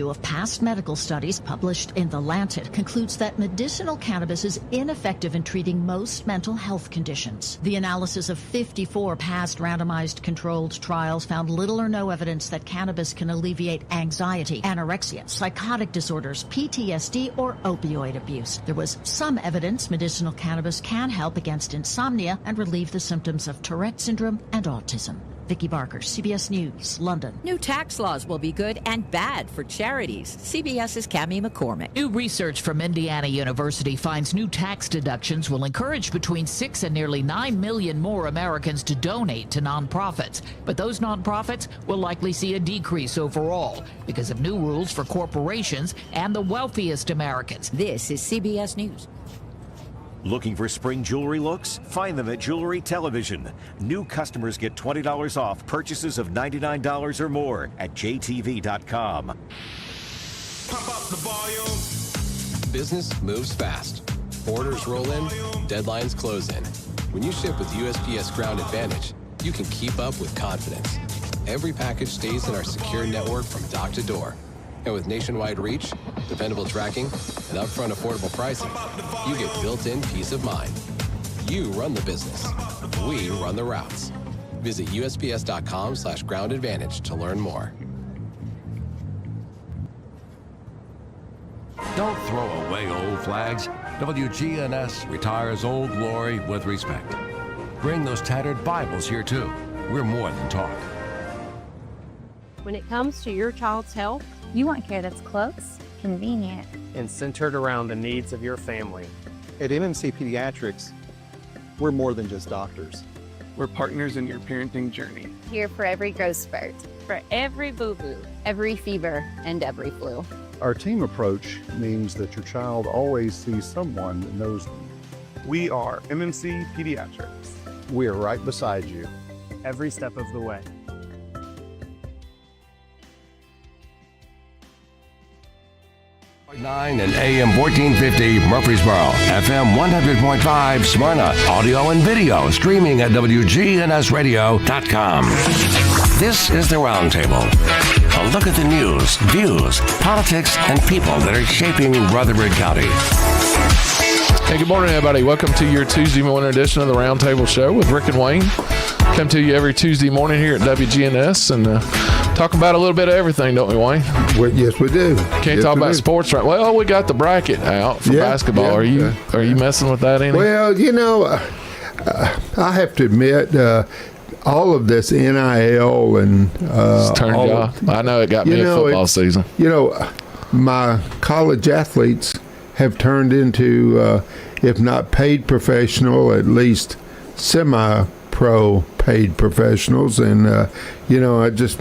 review of past medical studies published in The Lancet concludes that medicinal cannabis is ineffective in treating most mental health conditions. The analysis of 54 past randomized controlled trials found little or no evidence that cannabis can alleviate anxiety, anorexia, psychotic disorders, PTSD, or opioid abuse. There was some evidence medicinal cannabis can help against insomnia and relieve the symptoms of Tourette syndrome and autism. Vicki Barker, CBS News, London. New tax laws will be good and bad for charities. CBS's Cammie McCormick. New research from Indiana University finds new tax deductions will encourage between 6 and nearly 9 million more Americans to donate to nonprofits. But those nonprofits will likely see a decrease overall because of new rules for corporations and the wealthiest Americans. This is CBS News. Looking for spring jewelry looks? Find them at Jewelry Television. New customers get $20 off purchases of $99 or more at jtv.com. Pump up the volume. Business moves fast. Orders roll in, deadlines close in. When you ship with USPS Ground Advantage, you can keep up with confidence. Every package stays in our secure network from dock to door. And with nationwide reach, dependable tracking, and upfront affordable pricing, you get built-in peace of mind. You run the business. We run the routes. Visit USPS.com/Ground Advantage to learn more. Don't throw away old flags. WGNS retires Old Glory with respect. Bring those tattered Bibles here, too. We're more than talk. When it comes to your child's health, you want care that's close, convenient, and centered around the needs of your family. At MMC Pediatrics, we're more than just doctors. We're partners in your parenting journey. Here for every growth spurt, for every boo-boo, every fever, and every flu. Our team approach means that your child always sees someone that knows them. We are MMC Pediatrics. We are right beside you. Every step of the way. 9 and AM 1450 Murfreesboro, FM 100.5 Smyrna, audio and video streaming at wgnsradio.com. This is the Roundtable. A look at the news, views, politics, and people that are shaping Rutherford County. Hey, good morning, everybody. Welcome to your Tuesday morning edition of the Roundtable Show with Rick and Wayne. Come to you every Tuesday morning here at WGNS and talk about a little bit of everything, don't we, Wayne? Yes, we do. Can't talk about sports, right? Well, we got the bracket out for basketball. Yeah, Are you messing with that any? Well, you know, I have to admit, all of this NIL and turned you off. I know it got me a football season. You know, my college athletes have turned into, if not paid professional, at least semi-pro paid professionals, and you know, I just.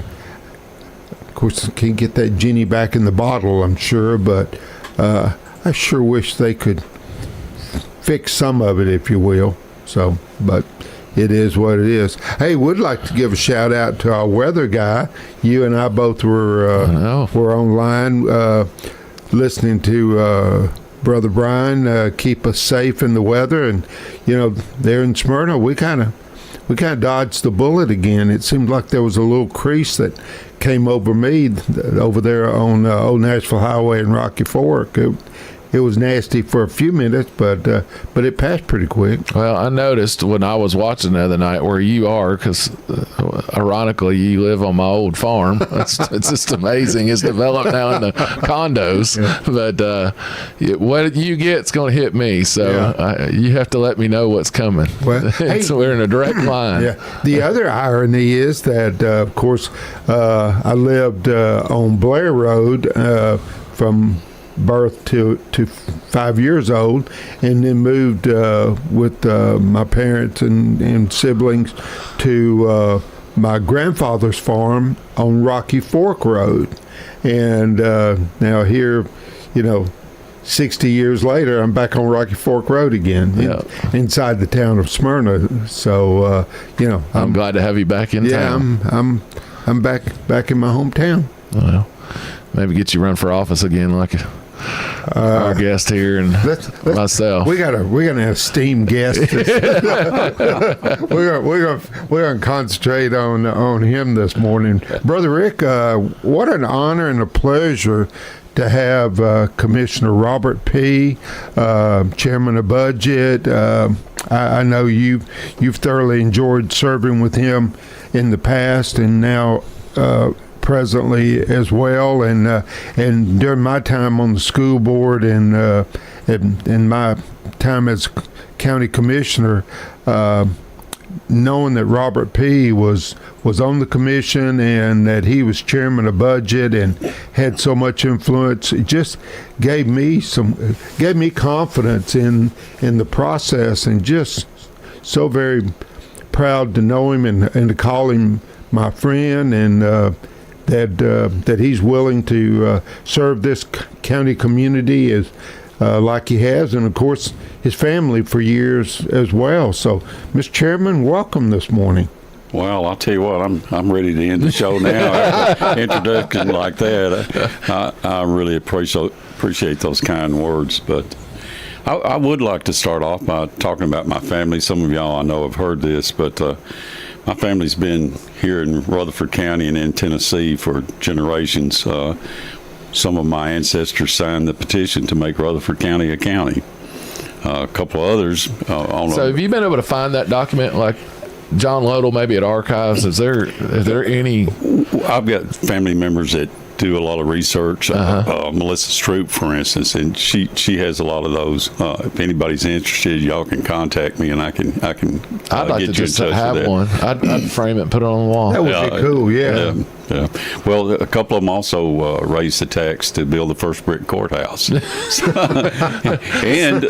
Of course, can't get that genie back in the bottle, I'm sure, but I sure wish they could fix some of it, if you will. So, but it is what it is. Hey, would like to give a shout out to our weather guy. You and I both were online listening to Brother Brian keep us safe in the weather, and you know, there in Smyrna, we kind of dodged the bullet again. It seemed like there was a little crease that came over me over there on Old Nashville Highway in Rocky Fork. It was nasty for a few minutes, but it passed pretty quick. Well, I noticed when I was watching the other night where you are, because ironically you live on my old farm. It's just amazing. It's developed now into condos, but what you get's going to hit me. So you have to let me know what's coming. Well, so we're in a direct line. Yeah. The other irony is that, of course, I lived on Blair Road from birth to 5 years old, and then moved with my parents and siblings to my grandfather's farm on Rocky Fork Road. And now here, you know, 60 years later, I'm back on Rocky Fork Road again, inside the town of Smyrna. So, you know, I'm glad to have you back in town. Yeah, I'm back in my hometown. Well, maybe get you run for office again, like our guest here and myself. We got an esteemed guest. we're gonna concentrate on him this morning, Brother Rick. What an honor and a pleasure to have Commissioner Robert Peay, Chairman of Budget. I know you've thoroughly enjoyed serving with him in the past, and now presently as well. And during my time on the school board and my time as county commissioner, knowing that Robert Peay was on the commission and that he was chairman of budget and had so much influence, it just gave me confidence in the process, and just so very proud to know him and to call him my friend, and that he's willing to serve this county community as like he has, and of course his family for years as well. So, Mr. Chairman, welcome this morning. Well, I'll tell you what, I'm ready to end the show now. After introduction like that, I really appreciate those kind words. But I would like to start off by talking about my family. Some of y'all I know have heard this, but my family's been here in Rutherford County and in Tennessee for generations. Some of my ancestors signed the petition to make Rutherford County a county. A couple of others. So have you been able to find that document, like John Lodell, maybe at Archives? Is there any? I've got family members that do a lot of research. Melissa Stroop, for instance, and she has a lot of those. If anybody's interested, y'all can contact me, and I can. I'd like get to you just in touch have with that. one. I'd frame it and put it on the wall. That would be cool. Yeah. Yeah. Well, a couple of them also raised the tax to build the first brick courthouse. And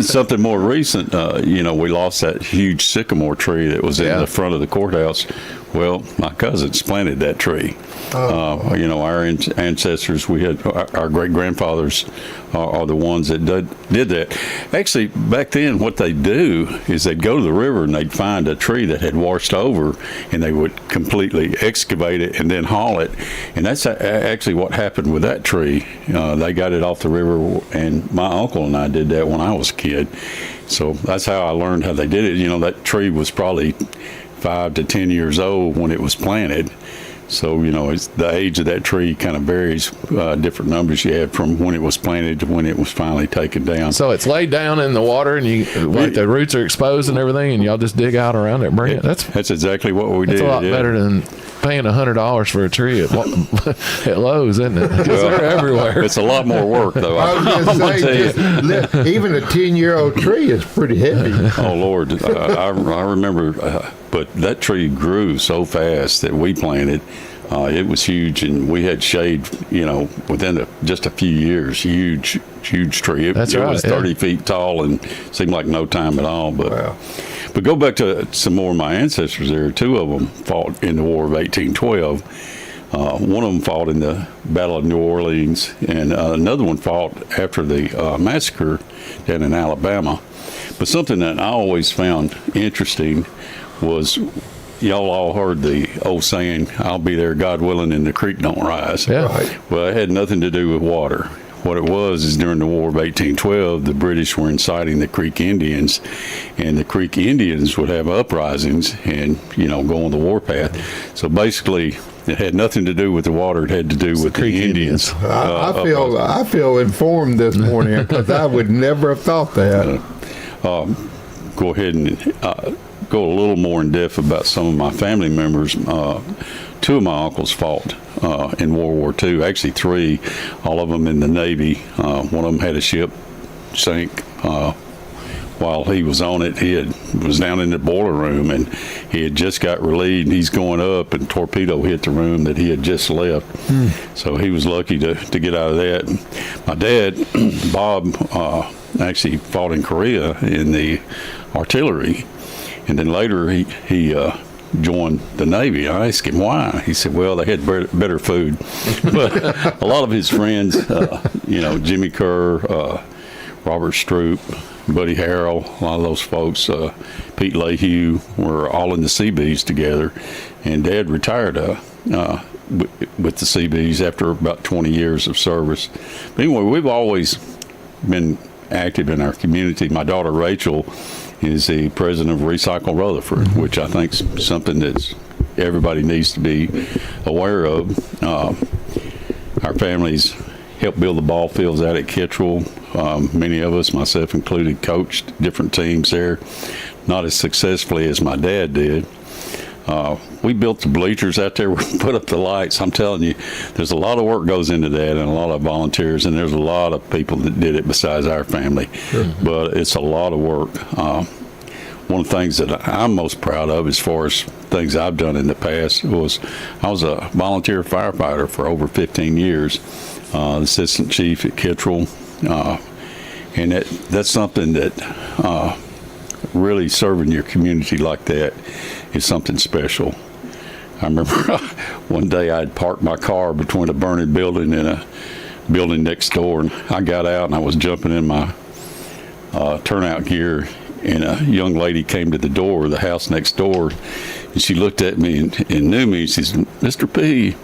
something more recent, we lost that huge sycamore tree that was in the front of the courthouse. Well, my cousins planted that tree. Our ancestors, we had our great-grandfathers are the ones that did that. Actually, back then, what they'd do is they'd go to the river and they'd find a tree that had washed over, and they would completely excavate it and then haul it. And that's actually what happened with that tree. They got it off the river, and my uncle and I did that when I was a kid. So that's how I learned how they did it. That tree was probably 5 to 10 years old when it was planted. So, it's the age of that tree kind of varies, different numbers you have from when it was planted to when it was finally taken down. So it's laid down in the water, and the roots are exposed and everything, and y'all just dig out around it and bring it. That's exactly what we did. It's a lot better than paying $100 for a tree at Lowe's, isn't it? Because they're everywhere. It's a lot more work, though. I was going to say, even a 10-year-old tree is pretty heavy. Oh, Lord. I remember, but that tree grew so fast that we planted. It was huge, and we had shade, within just a few years. Huge tree. It was 30 feet tall and seemed like no time at all. But go back to some more of my ancestors there. 2 of them fought in the War of 1812. One of them fought in the Battle of New Orleans, and another one fought after the massacre down in Alabama. But something that I always found interesting was, y'all all heard the old saying, "I'll be there, God willing, and the creek don't rise." Yeah. Right. Well, it had nothing to do with water. What it was is during the War of 1812, the British were inciting the Creek Indians, and the Creek Indians would have uprisings and, go on the warpath. So basically, it had nothing to do with the water. It had to do with the Indians. I feel informed this morning, because I would never have thought that. Go ahead and go a little more in depth about some of my family members. 2 of my uncles fought in World War II. Actually, 3, all of them in the Navy. One of them had a ship sink while he was on it. He was down in the boiler room, and he had just got relieved. And he's going up, and torpedo hit the room that he had just left. So he was lucky to get out of that. My dad, Bob, actually fought in Korea in the artillery, and then later he joined the Navy. I asked him why. He said, well, they had better food. But a lot of his friends, Jimmy Kerr, Robert Stroop, Buddy Harrell, a lot of those folks, Pete Lahue, were all in the Seabees together. And Dad retired with the CBs after about 20 years of service. But anyway, we've always been active in our community. My daughter Rachel is the president of Recycle Rutherford, which I think is something that everybody needs to be aware of. Our families helped build the ball fields out at Kittrell. Many of us, myself included, coached different teams there, not as successfully as my dad did. We built the bleachers out there. We put up the lights. I'm telling you, there's a lot of work goes into that, and a lot of volunteers, and there's a lot of people that did it besides our family. Sure. But it's a lot of work. One of the things that I'm most proud of, as far as things I've done in the past, was I was a volunteer firefighter for over 15 years, assistant chief at Kittrell, and that's something that really serving your community like that is something special. I remember one day I had parked my car between a burning building and a building next door, and I got out and I was jumping in my turnout gear, and a young lady came to the door of the house next door, and she looked at me and knew me. She said, "Mr. Peay,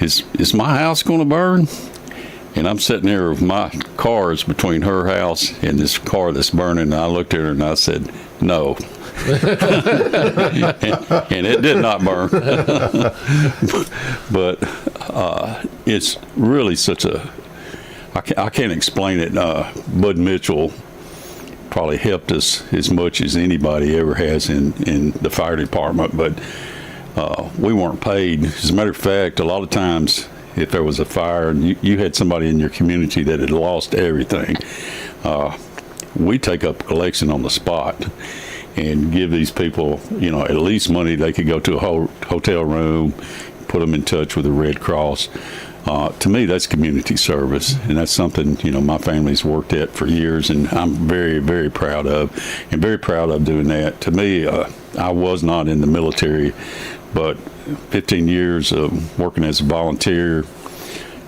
is my house going to burn?" And I'm sitting there with my cars between her house and this car that's burning, and I looked at her and I said, "No." and it did not burn. But it's really such a, I can't explain it. Bud Mitchell probably helped us as much as anybody ever has in the fire department, but we weren't paid. As a matter of fact, a lot of times if there was a fire and you had somebody in your community that had lost everything, we take up collection on the spot and give these people, at least money they could go to a hotel room, put them in touch with the Red Cross. To me, that's community service, and that's something, my family's worked at for years, and I'm very, very proud of doing that. To me, I was not in the military, but 15 years of working as a volunteer,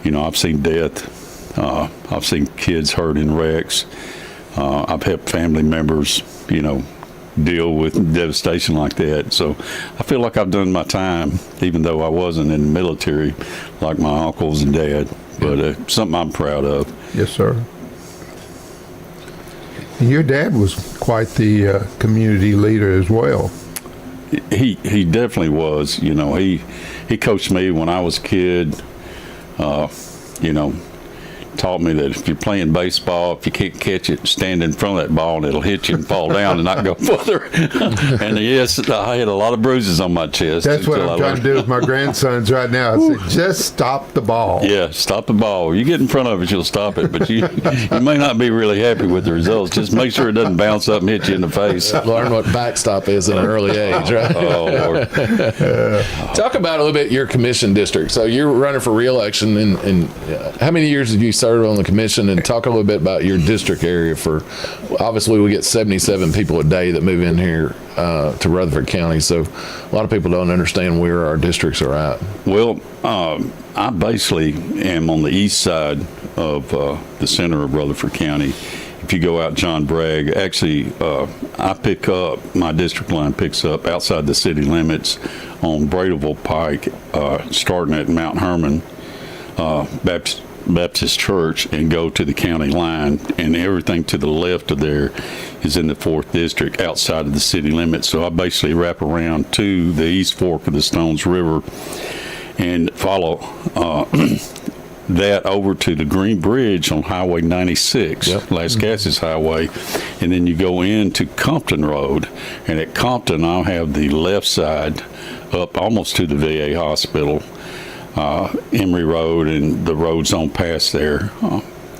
I've seen death. I've seen kids hurt in wrecks. I've helped family members, deal with devastation like that. So I feel like I've done my time, even though I wasn't in the military like my uncles and dad. But something I'm proud of. Yes, sir. And your dad was quite the community leader as well. He definitely was. He coached me when I was a kid. Taught me that if you're playing baseball, if you can't catch it, stand in front of that ball and it'll hit you and fall down and not go further. And yes, I had a lot of bruises on my chest. That's what I'm trying to do with my grandsons right now. I said, just stop the ball. Yeah, stop the ball. You get in front of it, you'll stop it, but you may not be really happy with the results. Just make sure it doesn't bounce up and hit you in the face. Learn what backstop is at an early age, right? Oh, Lord. Talk about a little bit your commission district. So you're running for re-election, and how many years did you serve on the commission? And talk a little bit about your district area. For obviously we get 77 people a day that move in here to Rutherford County, so a lot of people don't understand where our districts are at. Well, I basically am on the east side of the center of Rutherford County. If you go out John Bragg, actually I pick up, my district line picks up outside the city limits on Bradeville Pike, starting at Mount Herman Baptist Church, and go to the county line, and everything to the left of there is in the 4th district outside of the city limits. So I basically wrap around to the east fork of the Stones River and follow that over to the Green Bridge on Highway 96, Lascassas Highway, and then you go into Compton Road, and at Compton I'll have the left side up almost to the VA hospital, Emory Road, and the roads on past there,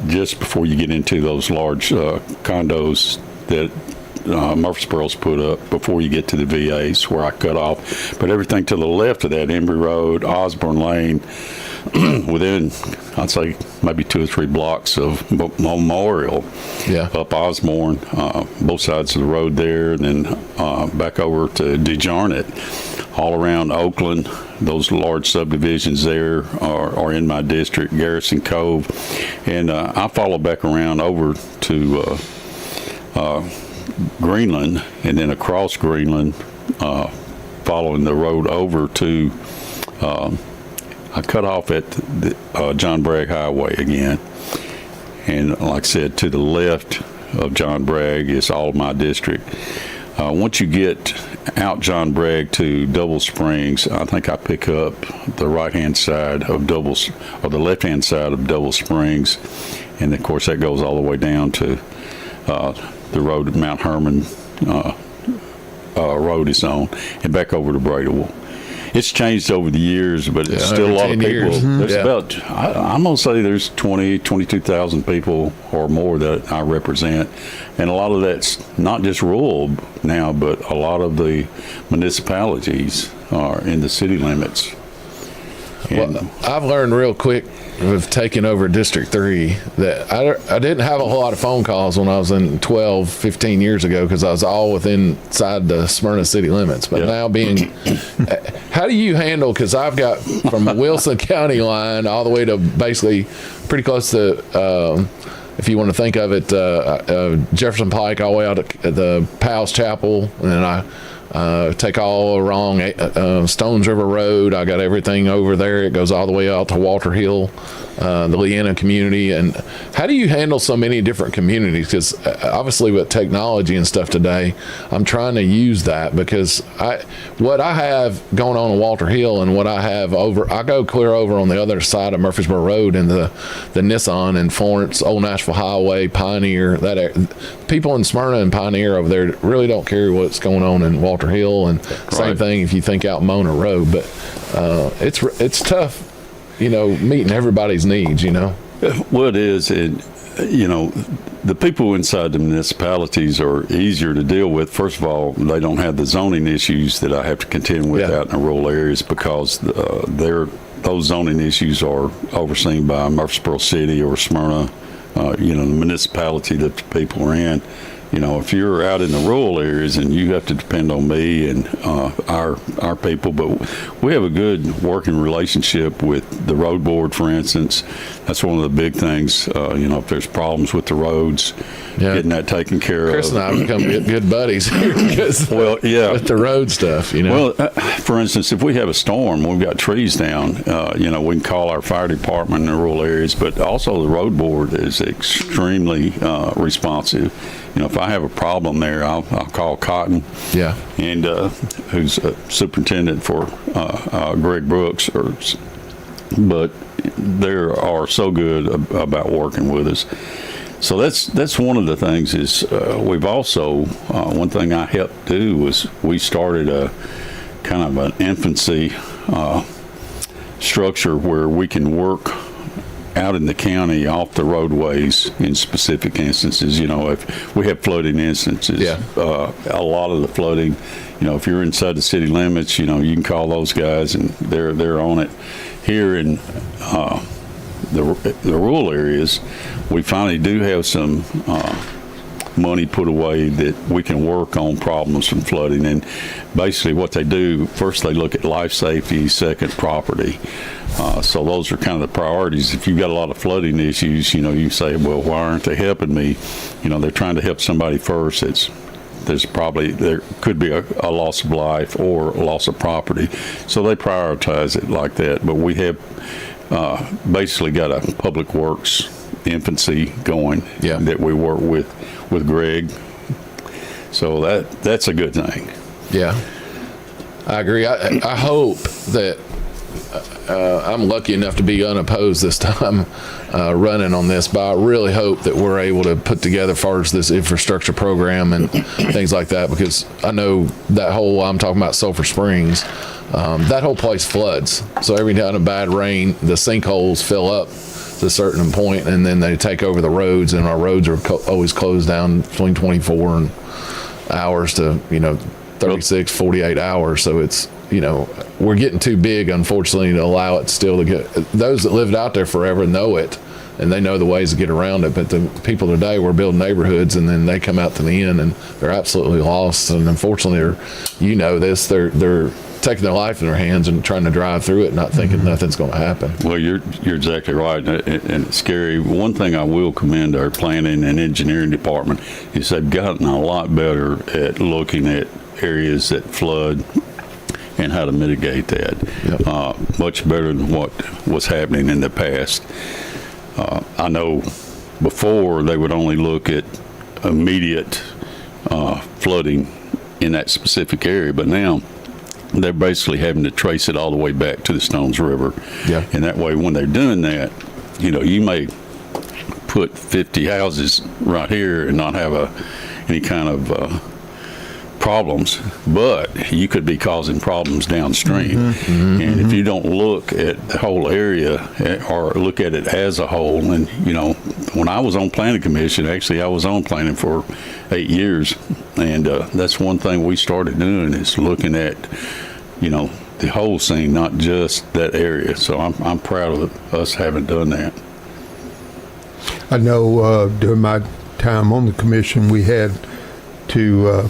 just before you get into those large condos that Murfreesboro's put up before you get to the VAs, where I cut off. But everything to the left of that, Emory Road, Osborne Lane, within, I'd say, maybe 2 or 3 blocks of Memorial, up Osborne, both sides of the road there, and then back over to DeJarnett, all around Oakland. Those large subdivisions there are in my district, Garrison Cove. And I follow back around over to Greenland, and then across Greenland, following the road over to I cut off at the John Bragg Highway again. And like I said, to the left of John Bragg is all of my district. Once you get out John Bragg to Double Springs, I think I pick up the right-hand side of the left-hand side of Double Springs. And of course, that goes all the way down to the road at Mount Herman Road is on, and back over to Bradwell. It's changed over the years, but it's still a lot of people. There's about, I'm going to say there's 22,000 people or more that I represent. And a lot of that's not just rural now, but a lot of the municipalities are in the city limits. Well, I've learned real quick with taking over District 3 that I didn't have a whole lot of phone calls when I was in 12, 15 years ago because I was all inside the Smyrna city limits. But now being, how do you handle, because I've got from the Wilson County line all the way to basically pretty close to, if you want to think of it, Jefferson Pike all the way out to the Powell's Chapel, and then I take all along Stones River Road. I got everything over there. It goes all the way out to Walter Hill, the Leanna community. And how do you handle so many different communities? Because obviously with technology and stuff today, I'm trying to use that because what I have going on in Walter Hill and what I have over, I go clear over on the other side of Murfreesboro Road and the Nissan and Florence, Old Nashville Highway, Pioneer. People in Smyrna and Pioneer over there really don't care what's going on in Walter Hill, and same thing if you think out Mona Road. But it's tough, meeting everybody's needs. Well, it is. The people inside the municipalities are easier to deal with. First of all, they don't have the zoning issues that I have to contend with out in the rural areas because those zoning issues are overseen by Murfreesboro City or Smyrna, the municipality that the people are in. If you're out in the rural areas and you have to depend on me and our people, but we have a good working relationship with the road board, for instance. That's one of the big things. If there's problems with the roads, getting that taken care of. Chris and I become good buddies because with the road stuff. Well, for instance, if we have a storm, we've got trees down. We can call our fire department in the rural areas, but also the road board is extremely responsive. If I have a problem there, I'll call Cotton. And who's a superintendent for Greg Brooks. But they are so good about working with us. So that's one of the things is we've also, one thing I helped do was we started a kind of an infancy structure where we can work out in the county off the roadways in specific instances. If we have flooding instances, a lot of the flooding, if you're inside the city limits, you can call those guys and they're on it. Here in the rural areas, we finally do have some money put away that we can work on problems from flooding. And basically what they do, first they look at life safety, second property. So those are kind of the priorities. If you've got a lot of flooding issues, you say, well, why aren't they helping me? They're trying to help somebody first. There could be a loss of life or a loss of property. So they prioritize it like that. But we have basically got a public works infancy going that we work with Greg. So that's a good thing. Yeah, I agree. I hope that I'm lucky enough to be unopposed this time running on this, but I really hope that we're able to put together first this infrastructure program and things like that, because I know that whole, I'm talking about Sulphur Springs, that whole place floods. So every time a bad rain, the sinkholes fill up to a certain point, and then they take over the roads, and our roads are always closed down between 24 hours to 36, 48 hours. So it's we're getting too big, unfortunately, to allow it still to get. Those that lived out there forever know it, and they know the ways to get around it. But the people today, we're building neighborhoods, and then they come out to the end, and they're absolutely lost. And unfortunately, they're taking their life in their hands and trying to drive through it, not thinking nothing's going to happen. Well, you're exactly right, and it's scary. One thing I will commend our planning and engineering department is they've gotten a lot better at looking at areas that flood and how to mitigate that. Yep. Much better than what was happening in the past. I know before they would only look at immediate flooding in that specific area, but now they're basically having to trace it all the way back to the Stones River. Yeah. And that way, when they're doing that, you may put 50 houses right here and not have any kind of problems, but you could be causing problems downstream. And if you don't look at the whole area or look at it as a whole, and when I was on planning commission, actually I was on planning for 8 years, and that's one thing we started doing is looking at the whole scene, not just that area. So I'm proud of us having done that. I know during my time on the commission, we had to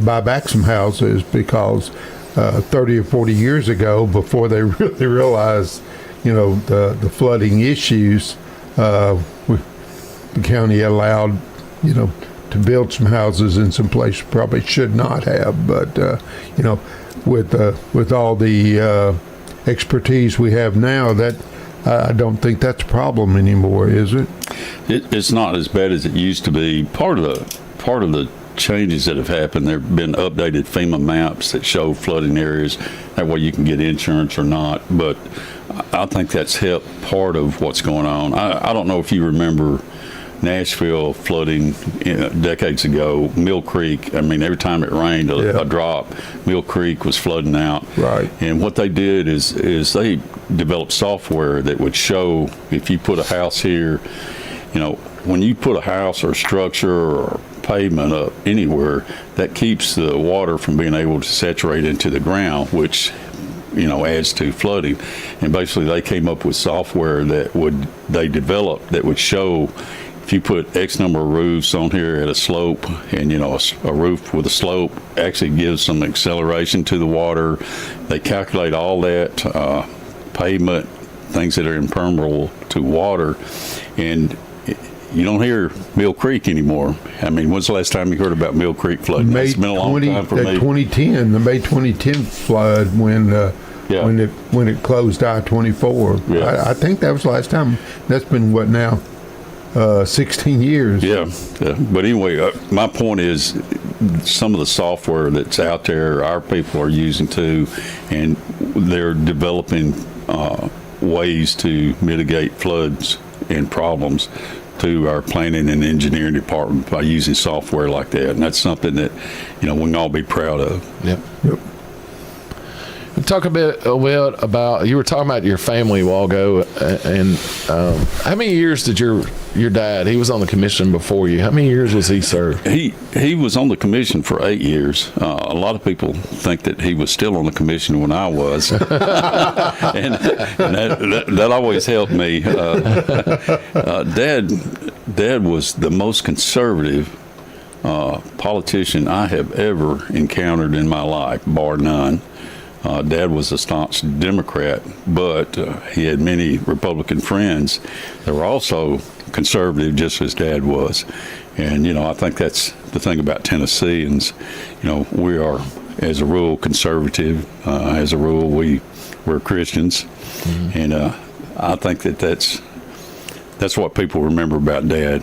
buy back some houses because 30 or 40 years ago, before they really realized, the flooding issues, the county allowed, to build some houses in some places probably should not have. But with all the expertise we have now, that I don't think that's a problem anymore, is it? It's not as bad as it used to be. Part of the changes that have happened, there have been updated FEMA maps that show flooding areas. That way you can get insurance or not. But I think that's helped part of what's going on. I don't know if you remember Nashville flooding decades ago. Mill Creek, every time it rained a drop, Mill Creek was flooding out. Right. And what they did is they developed software that would show if you put a house here, when you put a house or a structure or pavement up anywhere, that keeps the water from being able to saturate into the ground, which adds to flooding. And basically they came up with software that they developed that would show if you put X number of roofs on here at a slope, and a roof with a slope actually gives some acceleration to the water. They calculate all that, pavement, things that are impermeable to water, and you don't hear Mill Creek anymore. When's the last time you heard about Mill Creek flooding? It's been a long time for me. 2010, the May 2010 flood when it closed I-24. Yeah. I think that was the last time. That's been what now? 16 years. Yeah. But anyway, my point is some of the software that's out there, our people are using too, and they're developing ways to mitigate floods and problems to our planning and engineering department by using software like that. And that's something that, we can all be proud of. Yep. Talk a bit about, you were talking about your family a while ago, and how many years did your dad, he was on the commission before you, how many years was he served? He was on the commission for 8 years. A lot of people think that he was still on the commission when I was. and that always helped me. Dad was the most conservative politician I have ever encountered in my life, bar none. Dad was a staunch Democrat, but he had many Republican friends that were also conservative, just as Dad was. And, I think that's the thing about Tennesseans. We are, as a rule, conservative. As a rule, we're Christians. And I think that's what people remember about Dad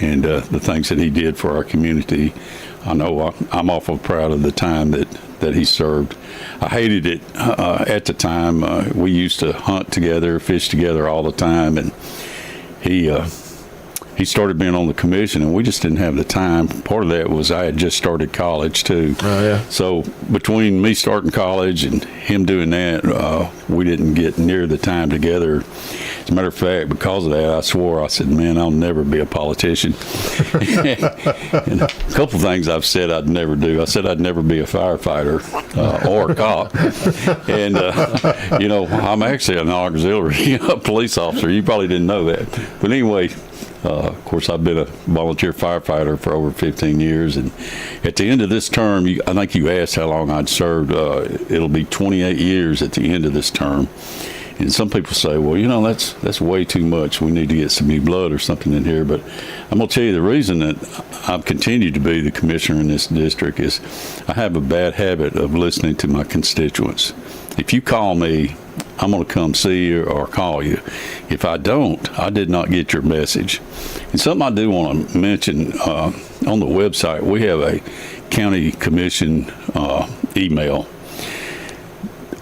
and the things that he did for our community. I know I'm awful proud of the time that he served. I hated it at the time. We used to hunt together, fish together all the time, and he started being on the commission, and we just didn't have the time. Part of that was I had just started college too. Oh, yeah. So between me starting college and him doing that, we didn't get near the time together. As a matter of fact, because of that, I said, man, I'll never be a politician. And a couple of things I've said I'd never do. I said I'd never be a firefighter or a cop. And, I'm actually an auxiliary police officer. You probably didn't know that. But anyway, of course, I've been a volunteer firefighter for over 15 years. And at the end of this term, I think you asked how long I'd served. It'll be 28 years at the end of this term. And some people say, well, that's way too much. We need to get some new blood or something in here. But I'm going to tell you the reason that I've continued to be the commissioner in this district is I have a bad habit of listening to my constituents. If you call me, I'm going to come see you or call you. If I don't, I did not get your message. And something I do want to mention, on the website, we have a county commission email.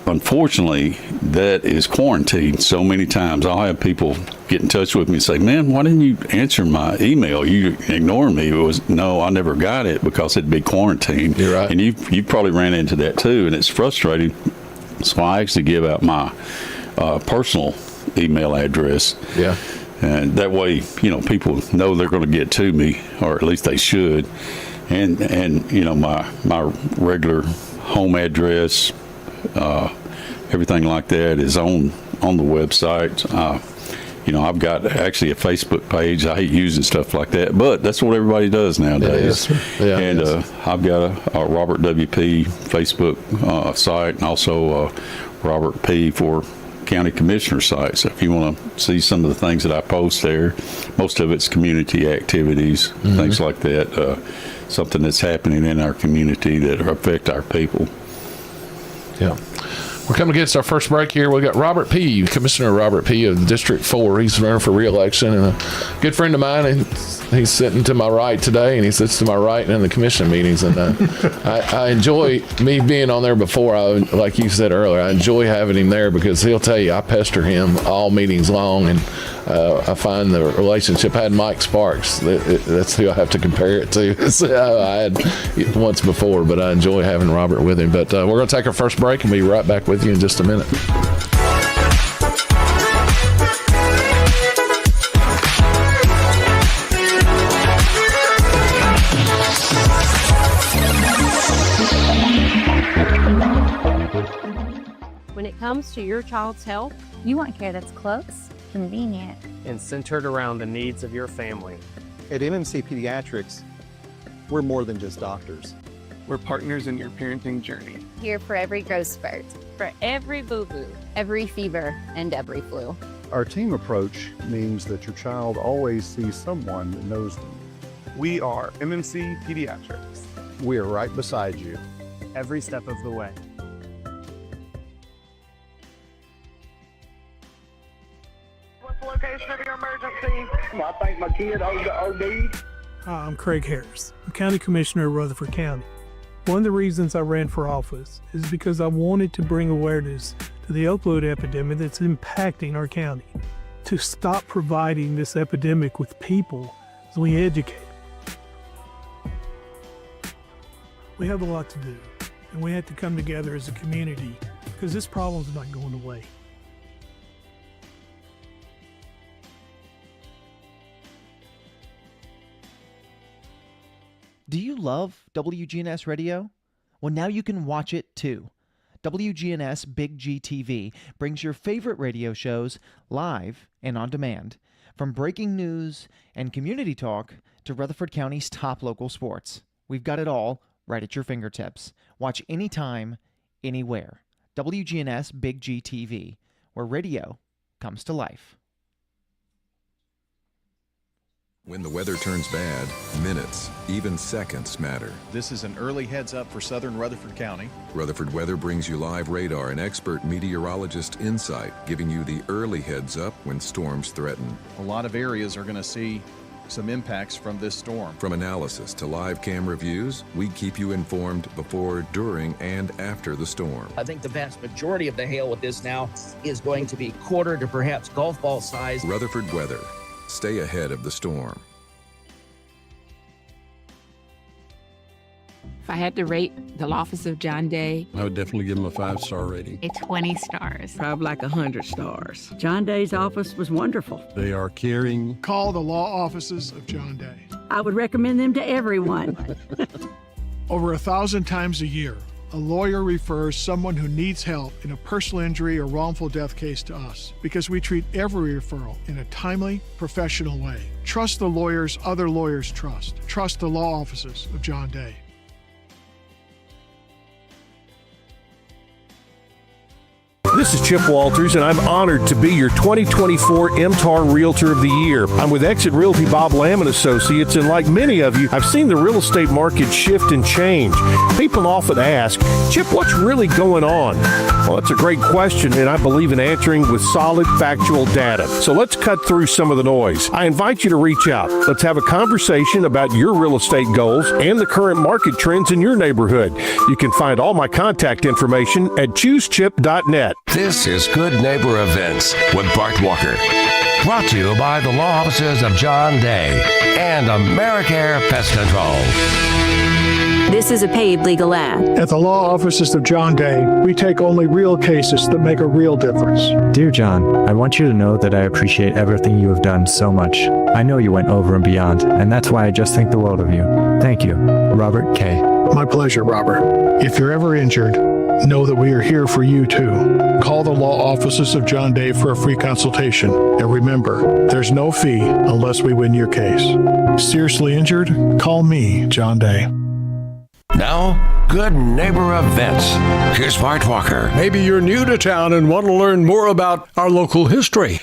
Unfortunately, that is quarantined so many times. I'll have people get in touch with me and say, man, why didn't you answer my email? You ignored me. It was, no, I never got it because it'd be quarantined. You're right. And you probably ran into that too, and it's frustrating. So I actually give out my personal email address. Yeah. And that way, people know they're going to get to me, or at least they should. And my regular home address, everything like that is on the website. I've got actually a Facebook page. I hate using stuff like that, but that's what everybody does nowadays. Yeah, and I've got a Robert W.P. Facebook site, and also Robert Peay for County Commissioner site. So if you want to see some of the things that I post there, most of it's community activities, things like that, something that's happening in our community that affect our people. Yeah. We're coming against our first break here. We got Robert Peay, Commissioner Robert Peay of District 4. He's running for re-election, and a good friend of mine. And he's sitting to my right today, and he sits to my right in the commission meetings. And I enjoy me being on there before. Like you said earlier, I enjoy having him there because he'll tell you I pester him all meetings long, and I find the relationship. I had Mike Sparks. That's who I have to compare it to. So I had once before, but I enjoy having Robert with him. But we're going to take our first break and be right back with you in just a minute. When it comes to your child's health, you want care that's close, convenient, and centered around the needs of your family. At MMC Pediatrics, we're more than just doctors. We're partners in your parenting journey. Here for every growth spurt, for every boo-boo, every fever, and every flu. Our team approach means that your child always sees someone that knows them. We are MMC Pediatrics. We are right beside you, every step of the way. What's the location of your emergency? I think my kid OD'd. Hi, I'm Craig Harris. I'm County Commissioner of Rutherford County. One of the reasons I ran for office is because I wanted to bring awareness to the opioid epidemic that's impacting our county. To stop providing this epidemic with people as we educate. We have a lot to do, and we have to come together as a community because this problem's not going away. Do you love WGNS Radio? Well, now you can watch it too. WGNS BigGTV brings your favorite radio shows live and on demand. From breaking news and community talk to Rutherford County's top local sports. We've got it all right at your fingertips. Watch anytime, anywhere. WGNS BigGTV, where radio comes to life. When the weather turns bad, minutes, even seconds matter. This is an early heads up for southern Rutherford County. Rutherford Weather brings you live radar and expert meteorologist insight, giving you the early heads up when storms threaten. A lot of areas are going to see some impacts from this storm. From analysis to live camera views, we keep you informed before, during, and after the storm. I think the vast majority of the hail with this now is going to be quarter to perhaps golf ball size. Rutherford Weather. Stay ahead of the storm. If I had to rate the office of John Day, I would definitely give him a 5-star rating. a 20 stars. Probably like 100 stars. John Day's office was wonderful. They are caring. Call the law offices of John Day. I would recommend them to everyone. Over 1,000 times a year, a lawyer refers someone who needs help in a personal injury or wrongful death case to us because we treat every referral in a timely, professional way. Trust the lawyers other lawyers trust. Trust the law offices of John Day. This is Chip Walters, and I'm honored to be your 2024 MTAR Realtor of the Year. I'm with Exit Realty Bob Lamb & Associates, and like many of you, I've seen the real estate market shift and change. People often ask, Chip, what's really going on? Well, that's a great question, and I believe in answering with solid, factual data. So let's cut through some of the noise. I invite you to reach out. Let's have a conversation about your real estate goals and the current market trends in your neighborhood. You can find all my contact information at choosechip.net. This is Good Neighbor Events with Bart Walker. Brought to you by the law offices of John Day and AmeriCare Pest Control. This is a paid legal ad. At the law offices of John Day, we take only real cases that make a real difference. Dear John, I want you to know that I appreciate everything you have done so much. I know you went over and beyond, and that's why I just think the world of you. Thank you, Robert K. My pleasure, Robert. If you're ever injured, know that we are here for you too. Call the law offices of John Day for a free consultation. And remember, there's no fee unless we win your case. Seriously injured? Call me, John Day. Now, Good Neighbor Events. Here's Bart Walker. Maybe you're new to town and want to learn more about our local history.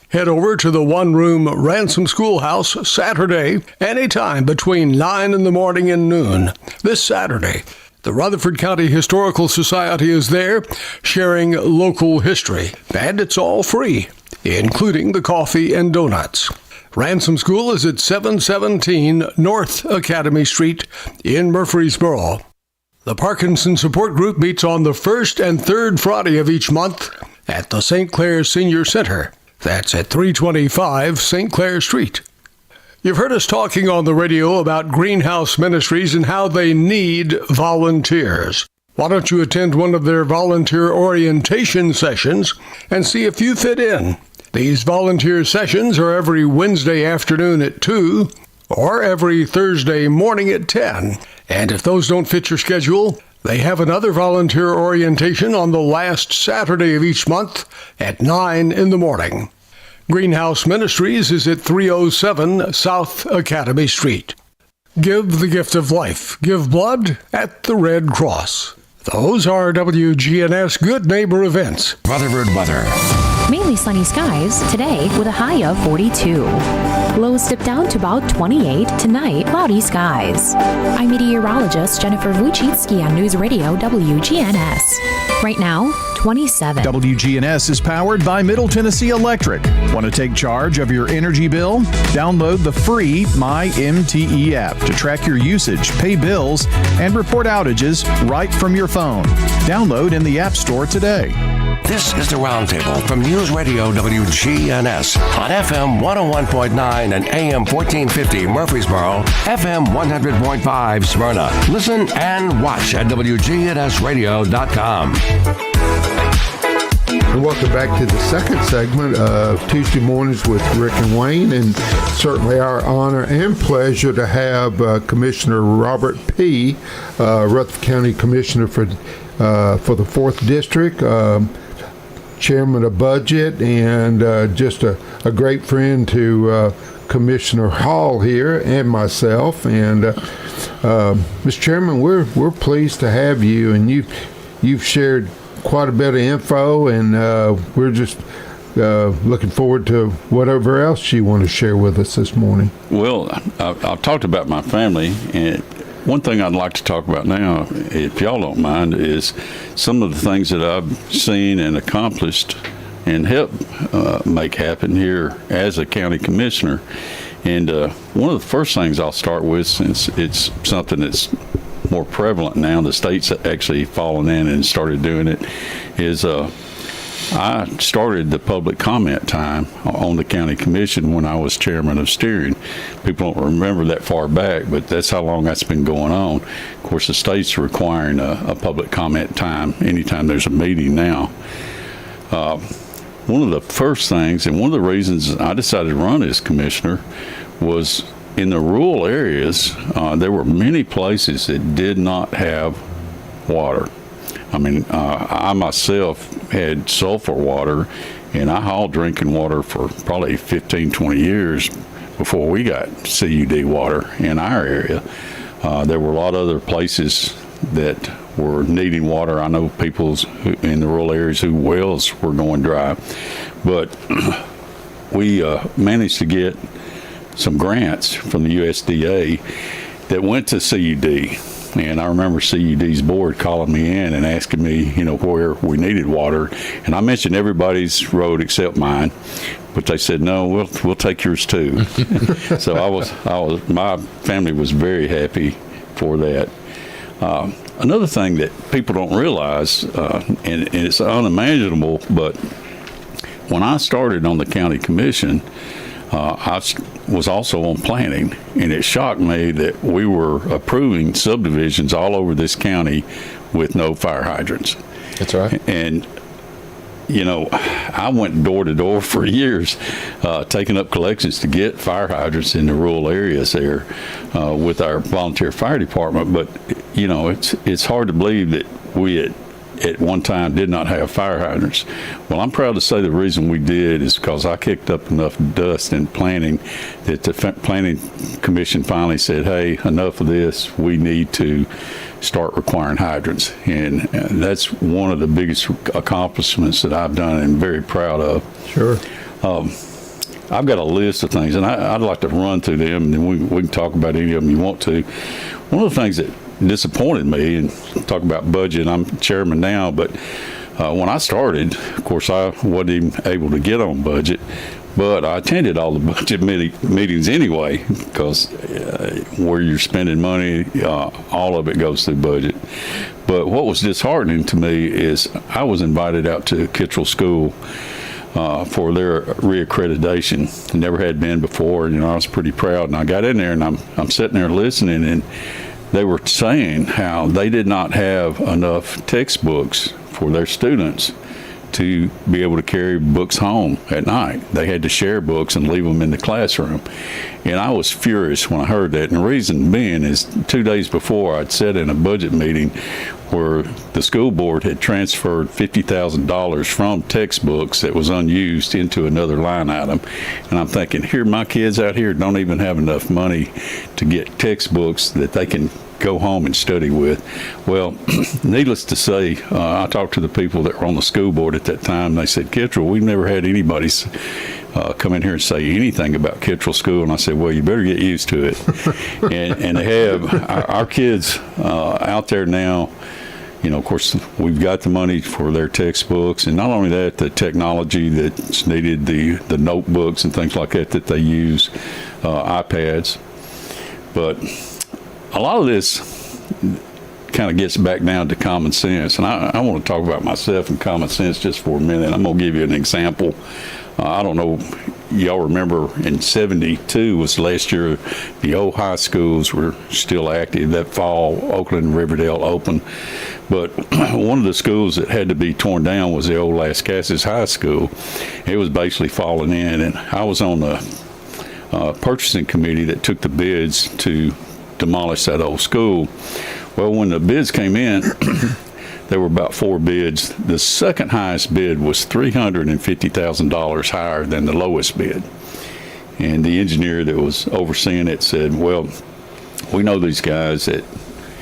Head over to the one-room Ransom Schoolhouse Saturday, anytime between 9 in the morning and noon. This Saturday, the Rutherford County Historical Society is there sharing local history, and it's all free, including the coffee and donuts. Ransom School is at 717 North Academy Street in Murfreesboro. The Parkinson Support Group meets on the first and third Friday of each month at the St. Clair Senior Center. That's at 325 St. Clair Street. You've heard us talking on the radio about Greenhouse Ministries and how they need volunteers. Why don't you attend one of their volunteer orientation sessions and see if you fit in? These volunteer sessions are every Wednesday afternoon at 2 or every Thursday morning at 10. And if those don't fit your schedule, they have another volunteer orientation on the last Saturday of each month at 9 in the morning. Greenhouse Ministries is at 307 South Academy Street. Give the gift of life. Give blood at the Red Cross. Those are WGNS Good Neighbor Events. Rutherford weather. Mainly sunny skies today with a high of 42. Lows dip down to about 28. Tonight, cloudy skies. I'm meteorologist Jennifer Wojcicki on News Radio WGNS. Right now, 27. WGNS is powered by Middle Tennessee Electric. Want to take charge of your energy bill? Download the free MyMTE app to track your usage, pay bills, and report outages right from your phone. Download in the App Store today. This is the Roundtable from News Radio WGNS on FM 101.9 and AM 1450 Murfreesboro, FM 100.5 Smyrna. Listen and watch at wgnsradio.com. And welcome back to the second segment of Tuesday Mornings with Rick and Wayne, and certainly our honor and pleasure to have Commissioner Robert Peay, Rutherford County Commissioner for the 4th District, Chairman of Budget, and just a great friend to Commissioner Hall here and myself. And Mr. Chairman, we're pleased to have you, and you've shared quite a bit of info, and we're just looking forward to whatever else you want to share with us this morning. Well, I've talked about my family, and one thing I'd like to talk about now, if y'all don't mind, is some of the things that I've seen and accomplished and helped make happen here as a county commissioner. And one of the first things I'll start with, since it's something that's more prevalent now, the state's actually fallen in and started doing it, is I started the public comment time on the county commission when I was chairman of steering. People don't remember that far back, but that's how long that's been going on. Of course, the state's requiring a public comment time anytime there's a meeting now. One of the first things, and one of the reasons I decided to run as commissioner, was in the rural areas, there were many places that did not have water. I mean, I myself had sulfur water, and I hauled drinking water for probably 15, 20 years before we got CUD water in our area. There were a lot of other places that were needing water. I know people in the rural areas whose wells were going dry. But we managed to get some grants from the USDA that went to CUD. And I remember CUD's board calling me in and asking me, where we needed water. And I mentioned everybody's road except mine, but they said, no, we'll take yours too. So my family was very happy for that. Another thing that people don't realize, and it's unimaginable, but when I started on the county commission, I was also on planning, and it shocked me that we were approving subdivisions all over this county with no fire hydrants. That's right. And, I went door to door for years, taking up collections to get fire hydrants in the rural areas there with our volunteer fire department. But, it's hard to believe that we at one time did not have fire hydrants. Well, I'm proud to say the reason we did is because I kicked up enough dust in planning that the planning commission finally said, hey, enough of this. We need to start requiring hydrants. And that's one of the biggest accomplishments that I've done and very proud of. Sure. I've got a list of things, and I'd like to run through them, and then we can talk about any of them you want to. One of the things that disappointed me, and talk about budget, I'm chairman now, but when I started, of course, I wasn't even able to get on budget, but I attended all the budget meetings anyway, because where you're spending money, all of it goes through budget. But what was disheartening to me is I was invited out to Kittrell School for their reaccreditation. Never had been before, and I was pretty proud. And I got in there, and I'm sitting there listening, and they were saying how they did not have enough textbooks for their students to be able to carry books home at night. They had to share books and leave them in the classroom. And I was furious when I heard that. And the reason being is 2 days before I'd sat in a budget meeting where the school board had transferred $50,000 from textbooks that was unused into another line item. And I'm thinking, here, my kids out here don't even have enough money to get textbooks that they can go home and study with. Well, needless to say, I talked to the people that were on the school board at that time. They said, Kittrell, we've never had anybody come in here and say anything about Kittrell School. And I said, well, you better get used to it. and they have our kids out there now. Of course, we've got the money for their textbooks, and not only that, the technology that's needed, the notebooks and things like that they use, iPads. But a lot of this kind of gets back down to common sense, and I want to talk about myself and common sense just for a minute. I'm going to give you an example. I don't know, y'all remember in 72 was the last year the old high schools were still active. That fall, Oakland and Riverdale opened. But one of the schools that had to be torn down was the old Lascassas High School. It was basically falling in, and I was on the purchasing committee that took the bids to demolish that old school. Well, when the bids came in, there were about 4 bids. The second highest bid was $350,000 higher than the lowest bid. And the engineer that was overseeing it said, well, we know these guys that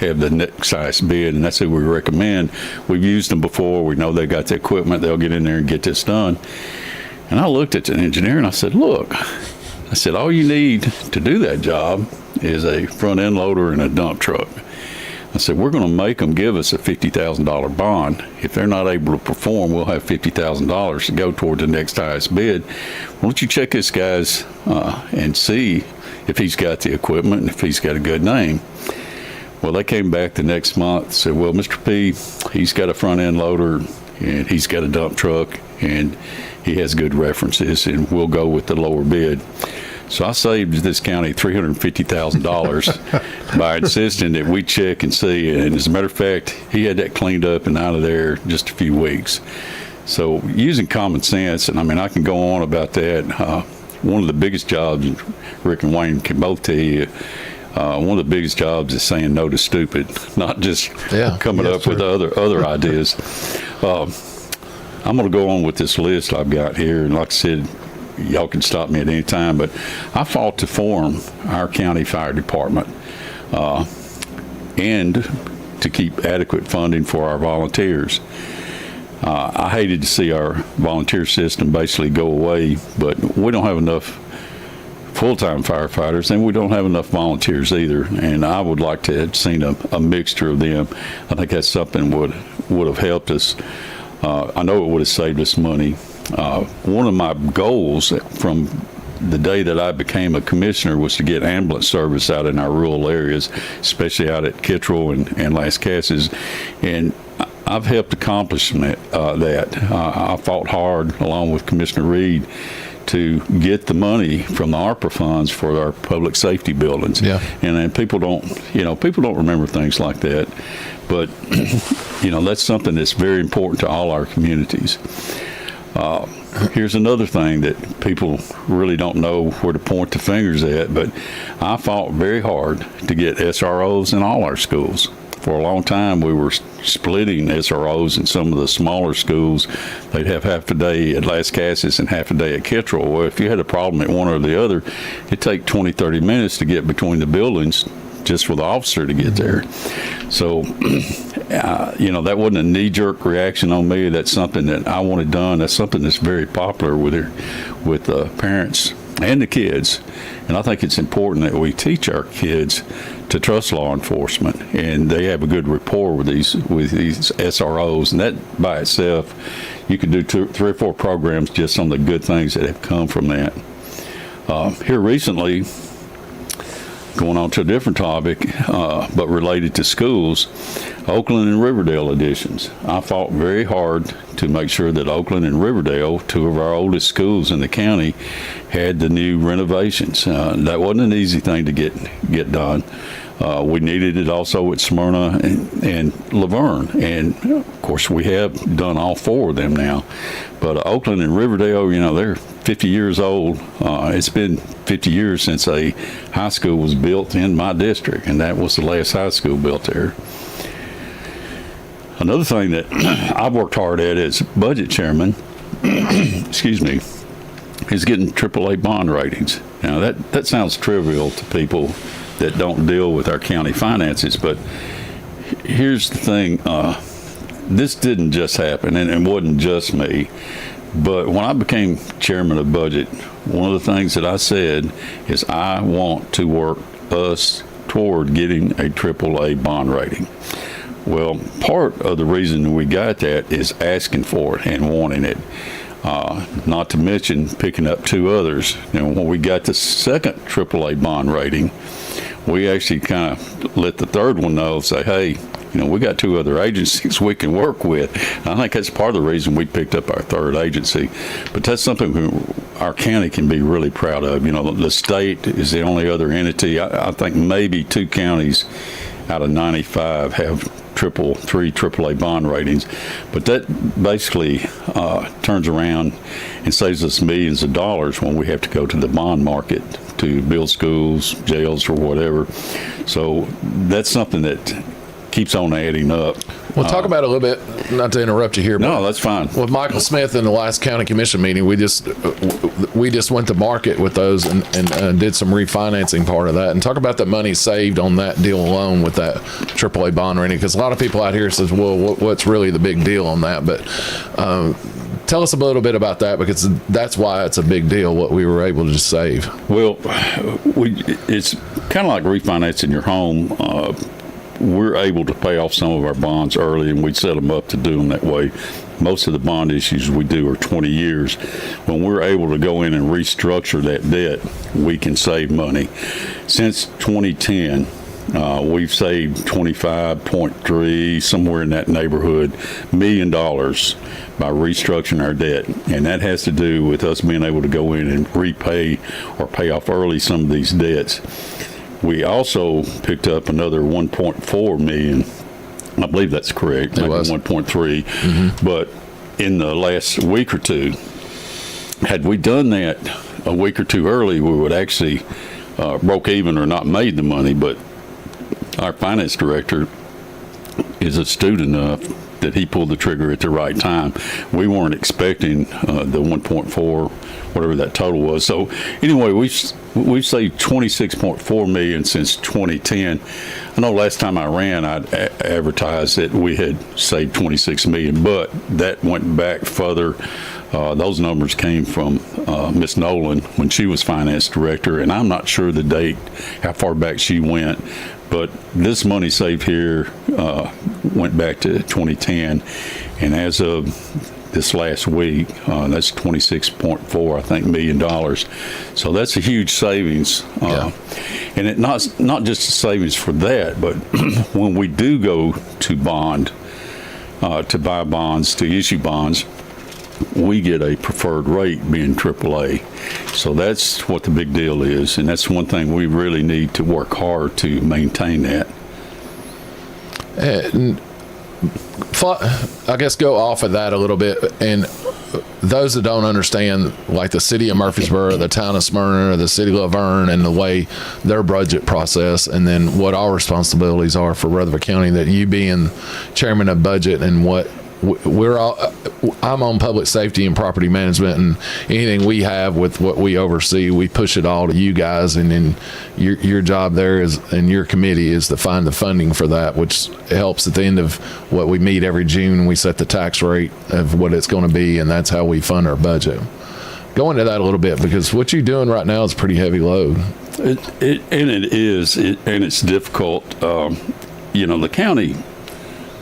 have the next highest bid, and that's who we recommend. We've used them before. We know they got the equipment. They'll get in there and get this done. And I looked at the engineer and I said, look, all you need to do that job is a front end loader and a dump truck. I said, we're going to make them give us a $50,000 bond. If they're not able to perform, we'll have $50,000 to go toward the next highest bid. Why don't you check this guy's and see if he's got the equipment and if he's got a good name. Well, they came back the next month and said, well, Mr. Peay, he's got a front end loader and he's got a dump truck and he has good references, and we'll go with the lower bid. So I saved this county $350,000 by insisting that we check and see. And as a matter of fact, he had that cleaned up and out of there in just a few weeks. So using common sense, and I can go on about that. One of the biggest jobs, Rick and Wayne can both tell you, one of the biggest jobs is saying no to stupid, not just coming up with other ideas. I'm going to go on with this list I've got here, and like I said, y'all can stop me at any time, but I fought to form our county fire department. And to keep adequate funding for our volunteers. I hated to see our volunteer system basically go away, but we don't have enough full-time firefighters, and we don't have enough volunteers either. And I would like to have seen a mixture of them. I think that's something would have helped us. I know it would have saved us money. One of my goals from the day that I became a commissioner was to get ambulance service out in our rural areas, especially out at Kittrell and Las Casas, and I've helped accomplish that. I fought hard along with Commissioner Reed to get the money from the ARPA funds for our public safety buildings. Yeah. And then people don't remember things like that, but that's something that's very important to all our communities. Here's another thing that people really don't know where to point the fingers at, but I fought very hard to get SROs in all our schools. For a long time, we were splitting SROs in some of the smaller schools. They'd have half a day at Las Casas and half a day at Kittrell. Well, if you had a problem at one or the other, it'd take 20, 30 minutes to get between the buildings just for the officer to get there. So, that wasn't a knee-jerk reaction on me. That's something that I wanted done. That's something that's very popular with parents and the kids. And I think it's important that we teach our kids to trust law enforcement, and they have a good rapport with these SROs. And that by itself, you could do 3 or 4 programs just on the good things that have come from that. Here recently, going on to a different topic, but related to schools, Oakland and Riverdale additions. I fought very hard to make sure that Oakland and Riverdale, 2 of our oldest schools in the county, had the new renovations. That wasn't an easy thing to get done. We needed it also at Smyrna and Laverne, and of course we have done all 4 of them now. But Oakland and Riverdale, they're 50 years old. It's been 50 years since a high school was built in my district, and that was the last high school built there. Another thing that I've worked hard at as budget chairman, excuse me, is getting AAA bond ratings. Now that sounds trivial to people that don't deal with our county finances, but here's the thing. This didn't just happen, and it wasn't just me. But when I became chairman of budget, one of the things that I said is I want to work us toward getting a AAA bond rating. Well, part of the reason we got that is asking for it and wanting it. Not to mention picking up 2 others. And when we got the second AAA bond rating, we actually kind of let the third one know, say, hey, we got 2 other agencies we can work with. And I think that's part of the reason we picked up our 3rd agency. But that's something our county can be really proud of. The state is the only other entity. I think maybe 2 counties out of 95 have 3 AAA bond ratings, but that basically turns around and saves us millions of dollars when we have to go to the bond market to build schools, jails, or whatever. So that's something that keeps on adding up. Well, talk about it a little bit, not to interrupt you here. But no, that's fine. With Michael Smith in the last county commission meeting, we just went to market with those and did some refinancing part of that. And talk about the money saved on that deal alone with that AAA bond rating, because a lot of people out here says, well, what's really the big deal on that? But tell us a little bit about that, because that's why it's a big deal, what we were able to save. Well, it's kind of like refinancing your home. We're able to pay off some of our bonds early, and we set them up to do them that way. Most of the bond issues we do are 20 years. When we're able to go in and restructure that debt, we can save money. Since 2010, we've saved 25.3, somewhere in that neighborhood, $1 million by restructuring our debt. And that has to do with us being able to go in and repay or pay off early some of these debts. We also picked up another $1.4 million. I believe that's correct. Maybe 1.3. Mm-hmm. But in the last week or 2, had we done that a week or 2 early, we would actually broke even or not made the money. But our finance director is astute enough that he pulled the trigger at the right time. We weren't expecting the 1.4, whatever that total was. So anyway, we've saved $26.4 million since 2010. I know last time I ran, I'd advertised that we had saved $26 million, but that went back further. Those numbers came from Miss Nolan when she was finance director, and I'm not sure the date, how far back she went, but this money saved here went back to 2010, and as of this last week, that's $26.4, I think, $1 million. So that's a huge savings, and it not just a savings for that, but when we do go to bond, to buy bonds, to issue bonds, we get a preferred rate being AAA. So that's what the big deal is, and that's one thing we really need to work hard to maintain that. And I guess go off of that a little bit, and those that don't understand, like the city of Murfreesboro, the town of Smyrna, the city of Laverne, and the way their budget process, and then what our responsibilities are for Rutherford County, that you being chairman of budget and what we're all, I'm on public safety and property management, and anything we have with what we oversee, we push it all to you guys, and then your job there is, and your committee is to find the funding for that, which helps at the end of what we meet every June. We set the tax rate of what it's going to be, and that's how we fund our budget. Go into that a little bit, because what you're doing right now is a pretty heavy load. It is, and it's difficult. The county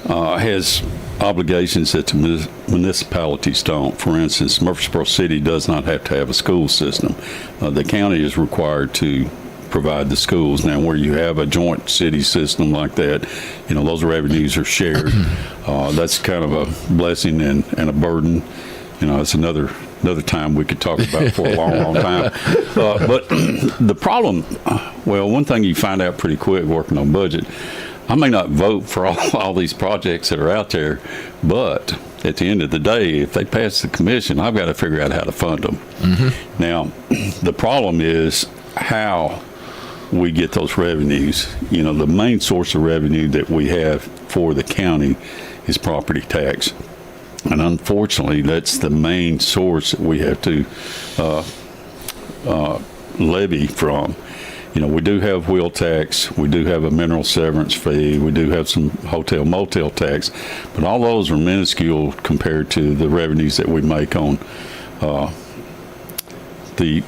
has obligations that the municipalities don't. For instance, Murfreesboro City does not have to have a school system. The county is required to provide the schools. Now, where you have a joint city system like that, those revenues are shared. That's kind of a blessing and a burden. It's another time we could talk about for a long time. But the problem, one thing you find out pretty quick working on budget, I may not vote for all these projects that are out there, but at the end of the day, if they pass the commission, I've got to figure out how to fund them. Mm-hmm. Now, the problem is how we get those revenues. The main source of revenue that we have for the county is property tax. And unfortunately, that's the main source that we have to levy from. We do have wheel tax, we do have a mineral severance fee, we do have some hotel motel tax, but all those are minuscule compared to the revenues that we make on the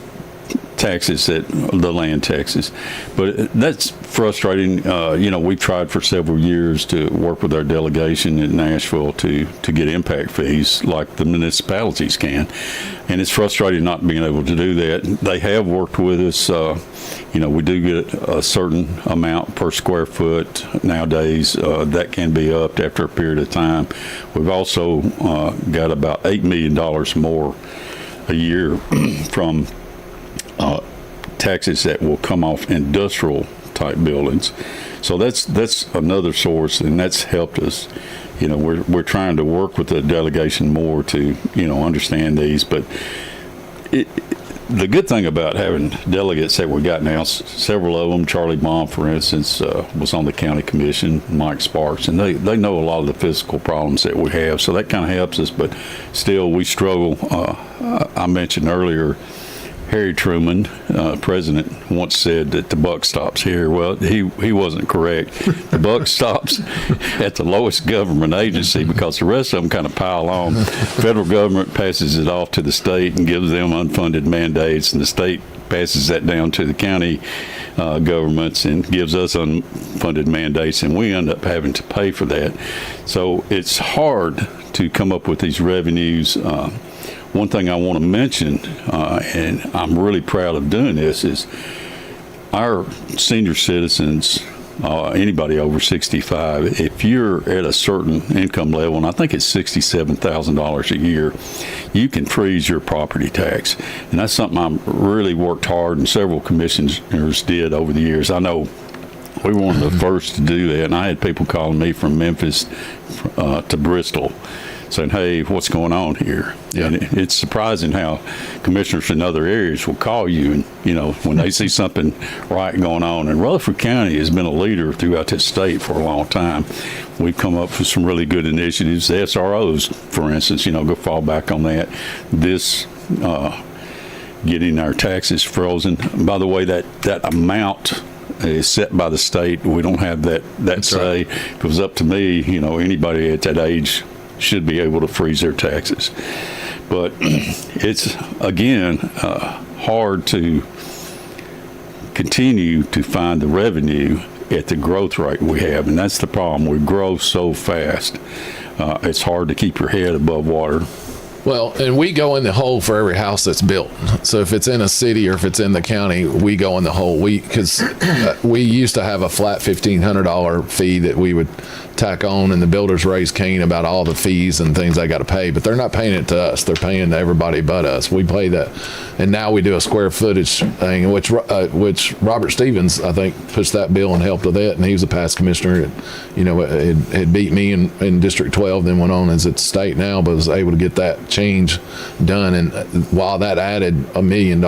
taxes, the land taxes. But that's frustrating. We've tried for several years to work with our delegation in Nashville to get impact fees like the municipalities can, and it's frustrating not being able to do that. They have worked with us. We do get a certain amount per square foot nowadays. That can be upped after a period of time. We've also got about $8 million more a year from taxes that will come off industrial type buildings. So that's another source, and that's helped us. We're trying to work with the delegation more to understand these, but the good thing about having delegates that we got now, several of them, Charlie Baum, for instance, was on the county commission, Mike Sparks, and they know a lot of the physical problems that we have, so that kind of helps us, but still we struggle. I mentioned earlier, Harry Truman, president, once said that the buck stops here. Well, he wasn't correct. The buck stops at the lowest government agency, because the rest of them kind of pile on. Federal government passes it off to the state and gives them unfunded mandates, and the state passes that down to the county governments and gives us unfunded mandates, and we end up having to pay for that. So it's hard to come up with these revenues. One thing I want to mention, and I'm really proud of doing this, is our senior citizens, anybody over 65, if you're at a certain income level, and I think it's $67,000 a year, you can freeze your property tax. And that's something I've really worked hard, and several commissioners did over the years. I know we were one of the first to do that, and I had people calling me from Memphis to Bristol saying, hey, what's going on here? Yeah. And it's surprising how commissioners in other areas will call you and, when they see something right going on. And Rutherford County has been a leader throughout this state for a long time. We've come up with some really good initiatives. The SROs, for instance, go fall back on that. This, getting our taxes frozen. By the way, that amount is set by the state. We don't have that say. Right. If it was up to me, anybody at that age should be able to freeze their taxes. But it's, again, hard to continue to find the revenue at the growth rate we have, and that's the problem. We grow so fast. It's hard to keep your head above water. Well, and we go in the hole for every house that's built. So if it's in a city or if it's in the county, we go in the hole. Because we used to have a flat $1,500 fee that we would tack on, and the builders raise Cain about all the fees and things they got to pay. But they're not paying it to us. They're paying to everybody but us. We pay that. And now we do a square footage thing, which Robert Stevens, I think, pushed that bill and helped with it. And he was a past commissioner. It beat me in District 12, then went on as its state now, but was able to get that change done. And while that added $1 million,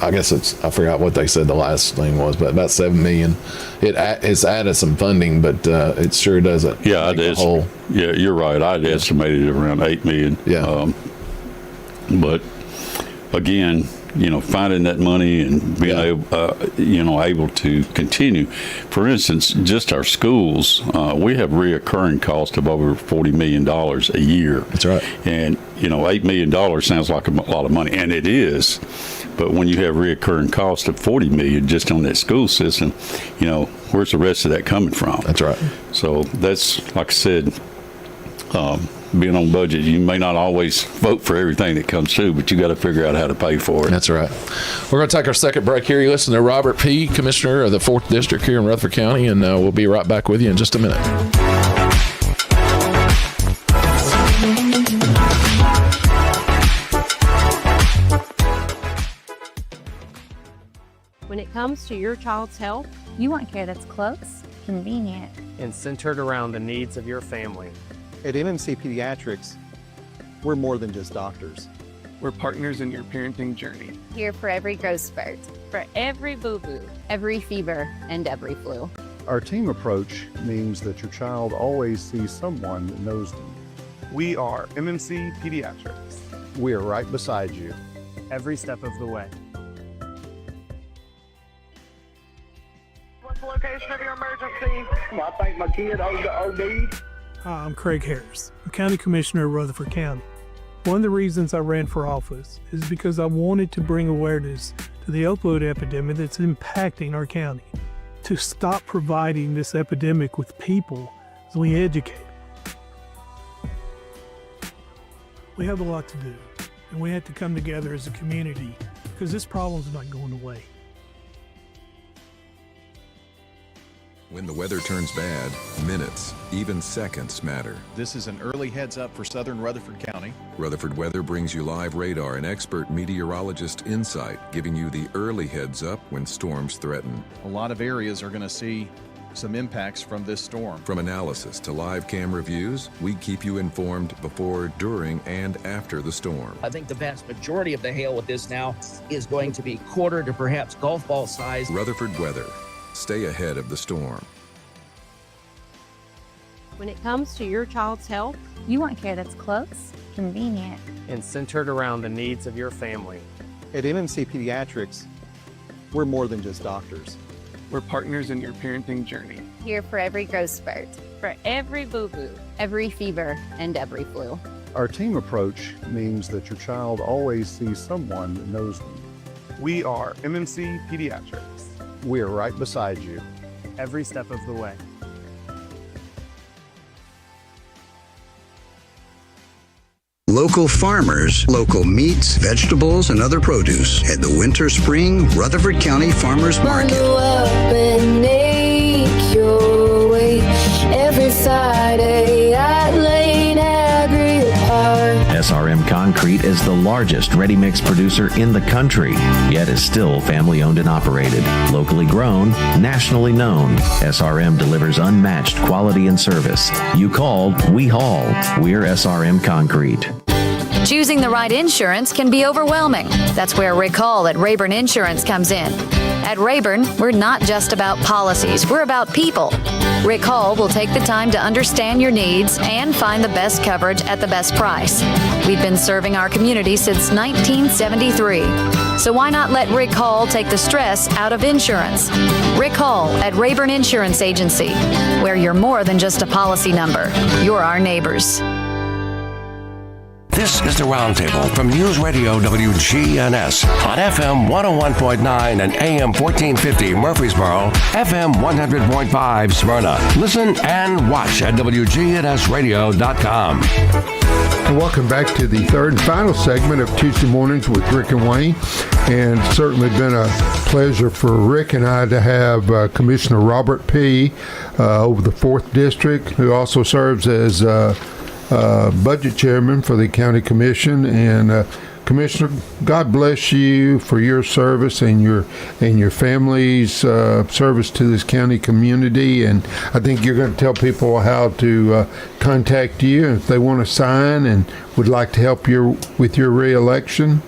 I guess I forgot what they said the last thing was, but about $7 million. It's added some funding, but it sure doesn't. Yeah, yeah, you're right. I'd estimated it around $8 million. Yeah. But again, finding that money and being able to continue. For instance, just our schools, we have reoccurring costs of over $40 million a year. That's right. And, $8 million sounds like a lot of money, and it is. But when you have reoccurring costs of $40 million just on that school system, where's the rest of that coming from? That's right. So that's, like I said, being on budget, you may not always vote for everything that comes through, but you got to figure out how to pay for it. That's right. We're going to take our second break here. You listen to Robert Peay, Commissioner of the 4th District here in Rutherford County, and we'll be right back with you in just a minute. When it comes to your child's health, you want care that's close, convenient, and centered around the needs of your family. At MMC Pediatrics, we're more than just doctors. We're partners in your parenting journey. Here for every growth spurt, for every boo-boo, every fever, and every flu. Our team approach means that your child always sees someone that knows them. We are MMC Pediatrics. We are right beside you every step of the way. What's the location of your emergency? I think my kid OD'd. Hi, I'm Craig Harris, I'm County Commissioner of Rutherford County. One of the reasons I ran for office is because I wanted to bring awareness to the opioid epidemic that's impacting our county. To stop providing this epidemic with people as we educate them. We have a lot to do, and we have to come together as a community because this problem's not going away. When the weather turns bad, minutes, even seconds matter. This is an early heads up for southern Rutherford County. Rutherford Weather brings you live radar and expert meteorologist insight, giving you the early heads up when storms threaten. A lot of areas are going to see some impacts from this storm. From analysis to live camera views, we keep you informed before, during, and after the storm. I think the vast majority of the hail with this now is going to be quarter to perhaps golf ball size. Rutherford Weather. Stay ahead of the storm. When it comes to your child's health, you want care that's close, convenient, and centered around the needs of your family. At MMC Pediatrics, we're more than just doctors. We're partners in your parenting journey. Here for every growth spurt, for every boo-boo, every fever, and every flu. Our team approach means that your child always sees someone that knows them. We are MMC Pediatrics. We are right beside you every step of the way. Local farmers, local meats, vegetables, and other produce at the Winter Spring Rutherford County Farmers Market. Bundle up and make your way every Friday at Lane Agri Park. SRM Concrete Concrete is the largest ready-mix producer in the country, yet is still family-owned and operated. Locally grown, nationally known, SRM delivers unmatched quality and service. You called, we haul. We're SRM Concrete. Choosing the right insurance can be overwhelming. That's where Rick Hall at Rayburn Insurance comes in. At Rayburn, we're not just about policies, we're about people. Rick Hall will take the time to understand your needs and find the best coverage at the best price. We've been serving our community since 1973. So why not let Rick Hall take the stress out of insurance? Rick Hall at Rayburn Insurance Agency, where you're more than just a policy number. You're our neighbors. This is the Roundtable from News Radio WGNS on FM 101.9 and AM 1450 Murfreesboro, FM 100.5 Smyrna. Listen and watch at wgnsradio.com. Welcome back to the third and final segment of Tuesday Mornings with Rick and Wayne. And it's certainly been a pleasure for Rick and I to have Commissioner Robert Peay over the 4th District, who also serves as budget chairman for the county commission. And Commissioner, God bless you for your service and your family's service to this county community. And I think you're going to tell people how to contact you if they want to sign and would like to help with your re-election.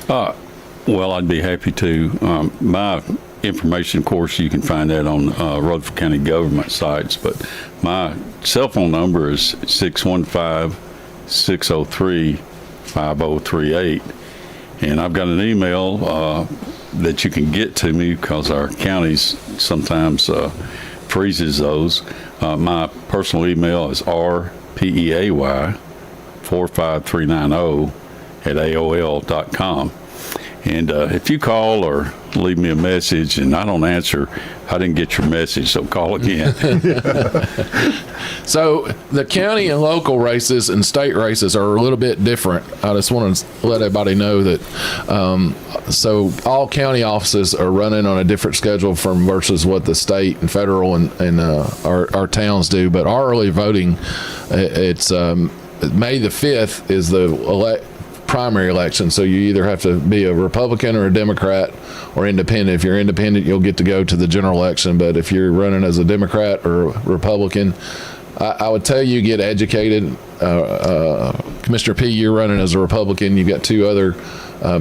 Well, I'd be happy to. My information, of course, you can find that on Rutherford County government sites, but my cell phone number is 615-603-5038, and I've got an email that you can get to me because our counties sometimes freezes those. My personal email is rpeay45390@aol.com. And if you call or leave me a message and I don't answer, I didn't get your message, so call again. So the county and local races and state races are a little bit different. I just want to let everybody know that so all county offices are running on a different schedule versus what the state and federal and our towns do. But our early voting, it's May the 5th is the primary election, so you either have to be a Republican or a Democrat or independent. If you're independent, you'll get to go to the general election, but if you're running as a Democrat or a Republican, I would tell you get educated. Commissioner Peay, you're running as a Republican. You've got two other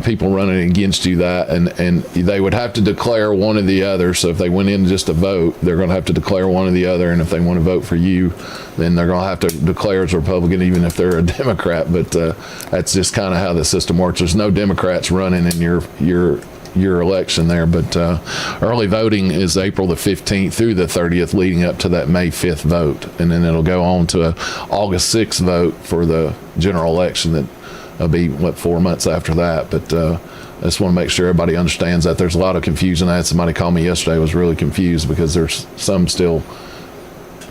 people running against you and they would have to declare one or the other. So if they went in just to vote, they're going to have to declare one or the other. And if they want to vote for you, then they're going to have to declare as a Republican, even if they're a Democrat. But that's just kind of how the system works. There's no Democrats running in your election there. But early voting is April the 15th through the 30th, leading up to that May 5th vote. And then it'll go on to a August 6th vote for the general election that will be, 4 months after that. But I just want to make sure everybody understands that. There's a lot of confusion. I had somebody call me yesterday, was really confused because there's some still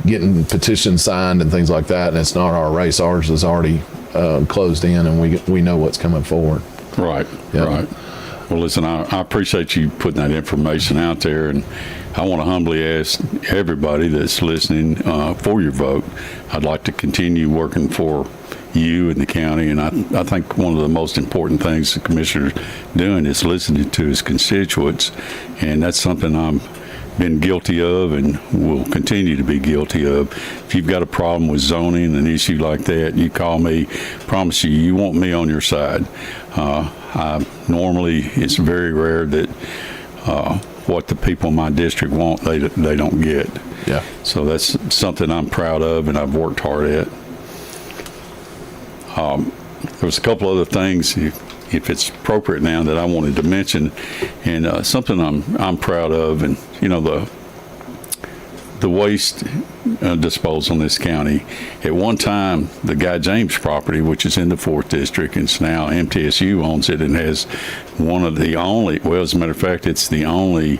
getting petitions signed and things like that, and it's not our race. Ours is already closed in, and we know what's coming forward. Right, yep. Right. Well, listen, I appreciate you putting that information out there, and I want to humbly ask everybody that's listening for your vote. I'd like to continue working for you and the county, and I think one of the most important things the commissioner's doing is listening to his constituents, and that's something I'm been guilty of and will continue to be guilty of. If you've got a problem with zoning, an issue like that, you call me. Promise you want me on your side. Normally, it's very rare that what the people in my district want, they don't get. Yeah. So that's something I'm proud of and I've worked hard at. There was a couple other things, if it's appropriate now, that I wanted to mention, and something I'm proud of, and the waste disposal in this county. At one time, the Guy James property, which is in the 4th District, and it's now MTSU owns it and has one of the only, well, as a matter of fact, it's the only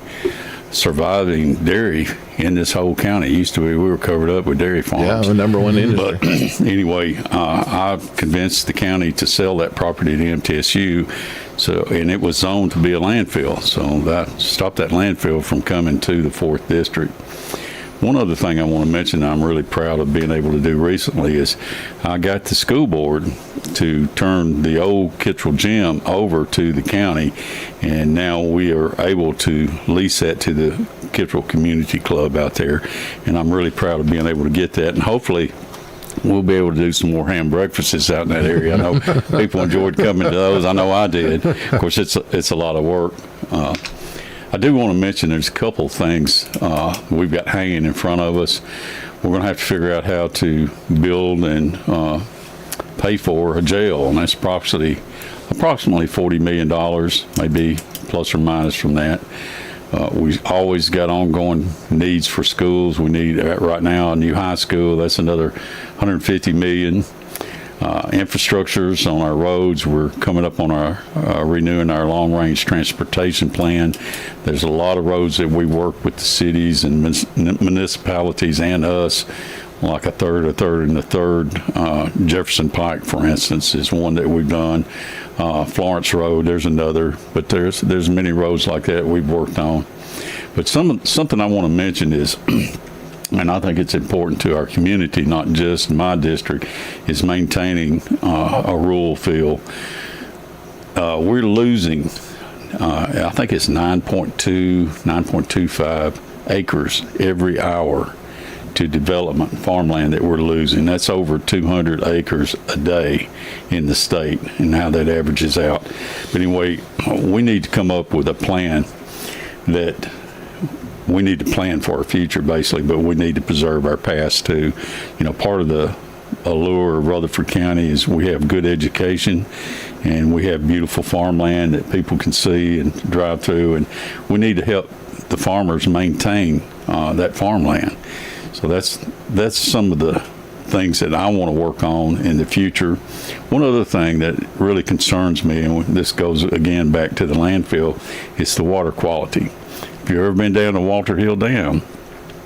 surviving dairy in this whole county. It used to be we were covered up with dairy farms. Yeah, the number one industry. But anyway, I've convinced the county to sell that property to MTSU, and it was zoned to be a landfill, so that stopped that landfill from coming to the 4th District. One other thing I want to mention I'm really proud of being able to do recently is I got the school board to turn the old Kittrell gym over to the county, and now we are able to lease that to the Kittrell Community Club out there, and I'm really proud of being able to get that, and hopefully we'll be able to do some more ham breakfasts out in that area. I know people enjoyed coming to those. I know I did. Of course, it's a lot of work. I do want to mention there's a couple things we've got hanging in front of us. We're going to have to figure out how to build and pay for a jail, and that's approximately $40 million, maybe plus or minus from that. We always got ongoing needs for schools. We need right now a new high school. That's another $150 million. Infrastructures on our roads. We're coming up on our renewing our long-range transportation plan. There's a lot of roads that we work with the cities and municipalities and us, like a third, and a third. Jefferson Pike, for instance, is one that we've done. Florence Road, there's another, but there's many roads like that we've worked on. But something I want to mention is, and I think it's important to our community, not just my district, is maintaining a rural feel. We're losing, I think it's 9.25 acres every hour to development farmland that we're losing. That's over 200 acres a day in the state, and how that averages out. But anyway, we need to come up with a plan that we need to plan for our future, basically, but we need to preserve our past too. You know, part of the allure of Rutherford County is we have good education and we have beautiful farmland that people can see and drive through, and we need to help the farmers maintain that farmland. So that's some of the things that I want to work on in the future. One other thing that really concerns me, and this goes again back to the landfill, is the water quality. If you've ever been down to Walter Hill Dam,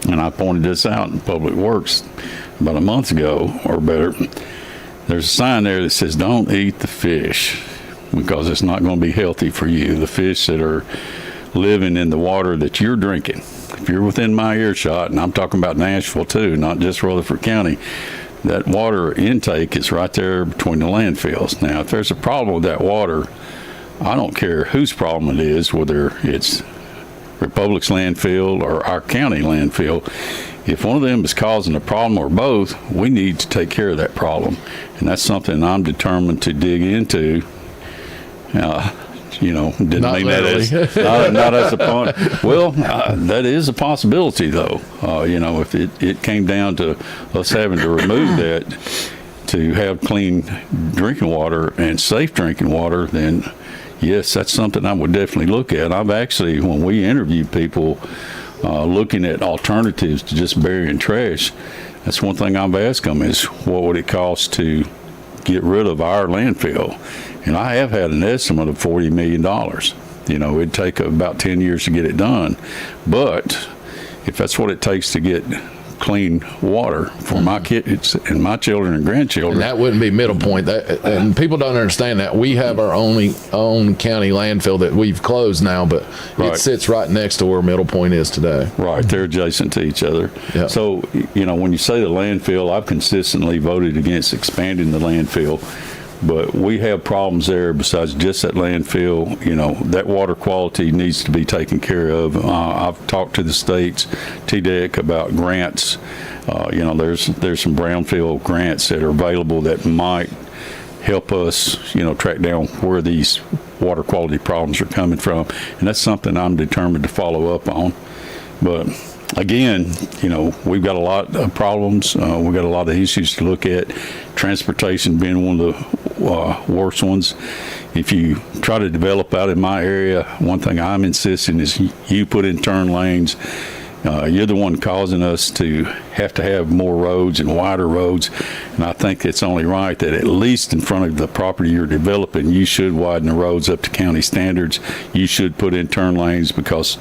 and I pointed this out in Public Works about a month ago or better, there's a sign there that says don't eat the fish because it's not going to be healthy for you. The fish that are living in the water that you're drinking. If you're within my earshot, and I'm talking about Nashville too, not just Rutherford County, that water intake is right there between the landfills. Now, if there's a problem with that water, I don't care whose problem it is, whether it's Republic's landfill or our county landfill. If one of them is causing a problem or both, we need to take care of that problem. And that's something I'm determined to dig into. Didn't not mean literally. that as not as a pun. Well, that is a possibility, though. If it came down to us having to remove that to have clean drinking water and safe drinking water, then yes, that's something I would definitely look at. I've actually, when we interview people looking at alternatives to just burying trash, that's one thing I've asked them is, what would it cost to get rid of our landfill? And I have had an estimate of $40 million. It'd take about 10 years to get it done. But if that's what it takes to get clean water for my kids and my children and grandchildren. And that wouldn't be Middle Point. And people don't understand that. We have our own county landfill that we've closed now, but it sits right next to where Middle Point is today. Right. They're adjacent to each other. Yep. So, when you say the landfill, I've consistently voted against expanding the landfill. But we have problems there besides just that landfill. That water quality needs to be taken care of. I've talked to the state's TDEC about grants. There's some brownfield grants that are available that might help us, track down where these water quality problems are coming from. And that's something I'm determined to follow up on. But again, we've got a lot of problems. We've got a lot of issues to look at. Transportation being one of the worst ones. If you try to develop out in my area, one thing I'm insisting is you put in turn lanes. You're the one causing us to have more roads and wider roads. And I think it's only right that at least in front of the property you're developing, you should widen the roads up to county standards. You should put in turn lanes because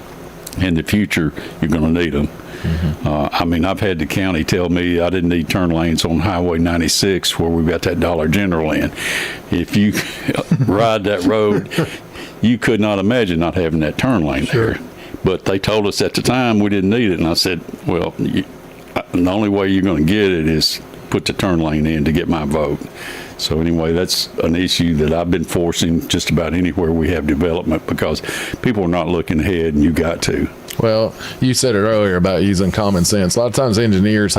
in the future, you're going to need them. Mm-hmm. I've had the county tell me I didn't need turn lanes on Highway 96 where we've got that Dollar General in. If you ride that road, you could not imagine not having that turn lane there. But they told us at the time we didn't need it, and I said, well, the only way you're going to get it is put the turn lane in to get my vote. So anyway, that's an issue that I've been forcing just about anywhere we have development, because people are not looking ahead, and you got to. Well, you said it earlier about using common sense. A lot of times engineers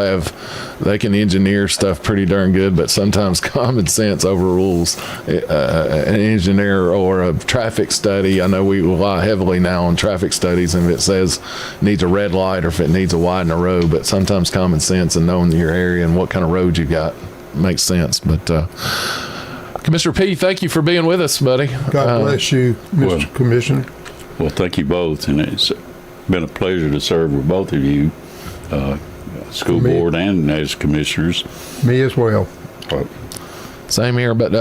they can engineer stuff pretty darn good, but sometimes common sense overrules an engineer or a traffic study. I know we rely heavily now on traffic studies, and if it says it needs a red light or if it needs to widen a road, but sometimes common sense and knowing your area and what kind of road you got makes sense. But Commissioner Peay, thank you for being with us, buddy. God bless you, Mr. Commissioner. Well, thank you both, and it's been a pleasure to serve with both of you, school board and as commissioners. Me as well. Same here, but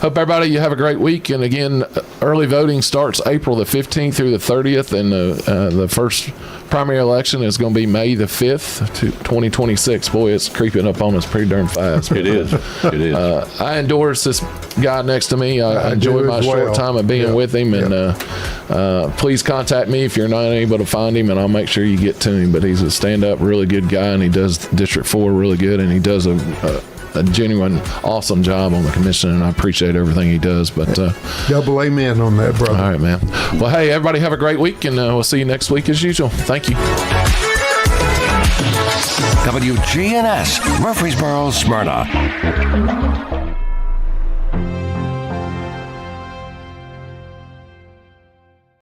hope everybody you have a great week. And again, early voting starts April the 15th through the 30th, and the first primary election is going to be May the 5th to 2026. Boy, it's creeping up on us pretty darn fast. It is. It is. I endorse this guy next to me. I enjoy my short time of being with him, and please contact me if you're not able to find him, and I'll make sure you get to him. But he's a stand-up, really good guy, and he does District 4 really good, and he does a genuine, awesome job on the commission, and I appreciate everything he does. But double amen on that, brother. All right, man. Well, hey, everybody have a great week, and we'll see you next week as usual. Thank you. WGNS, Murfreesboro, Smyrna.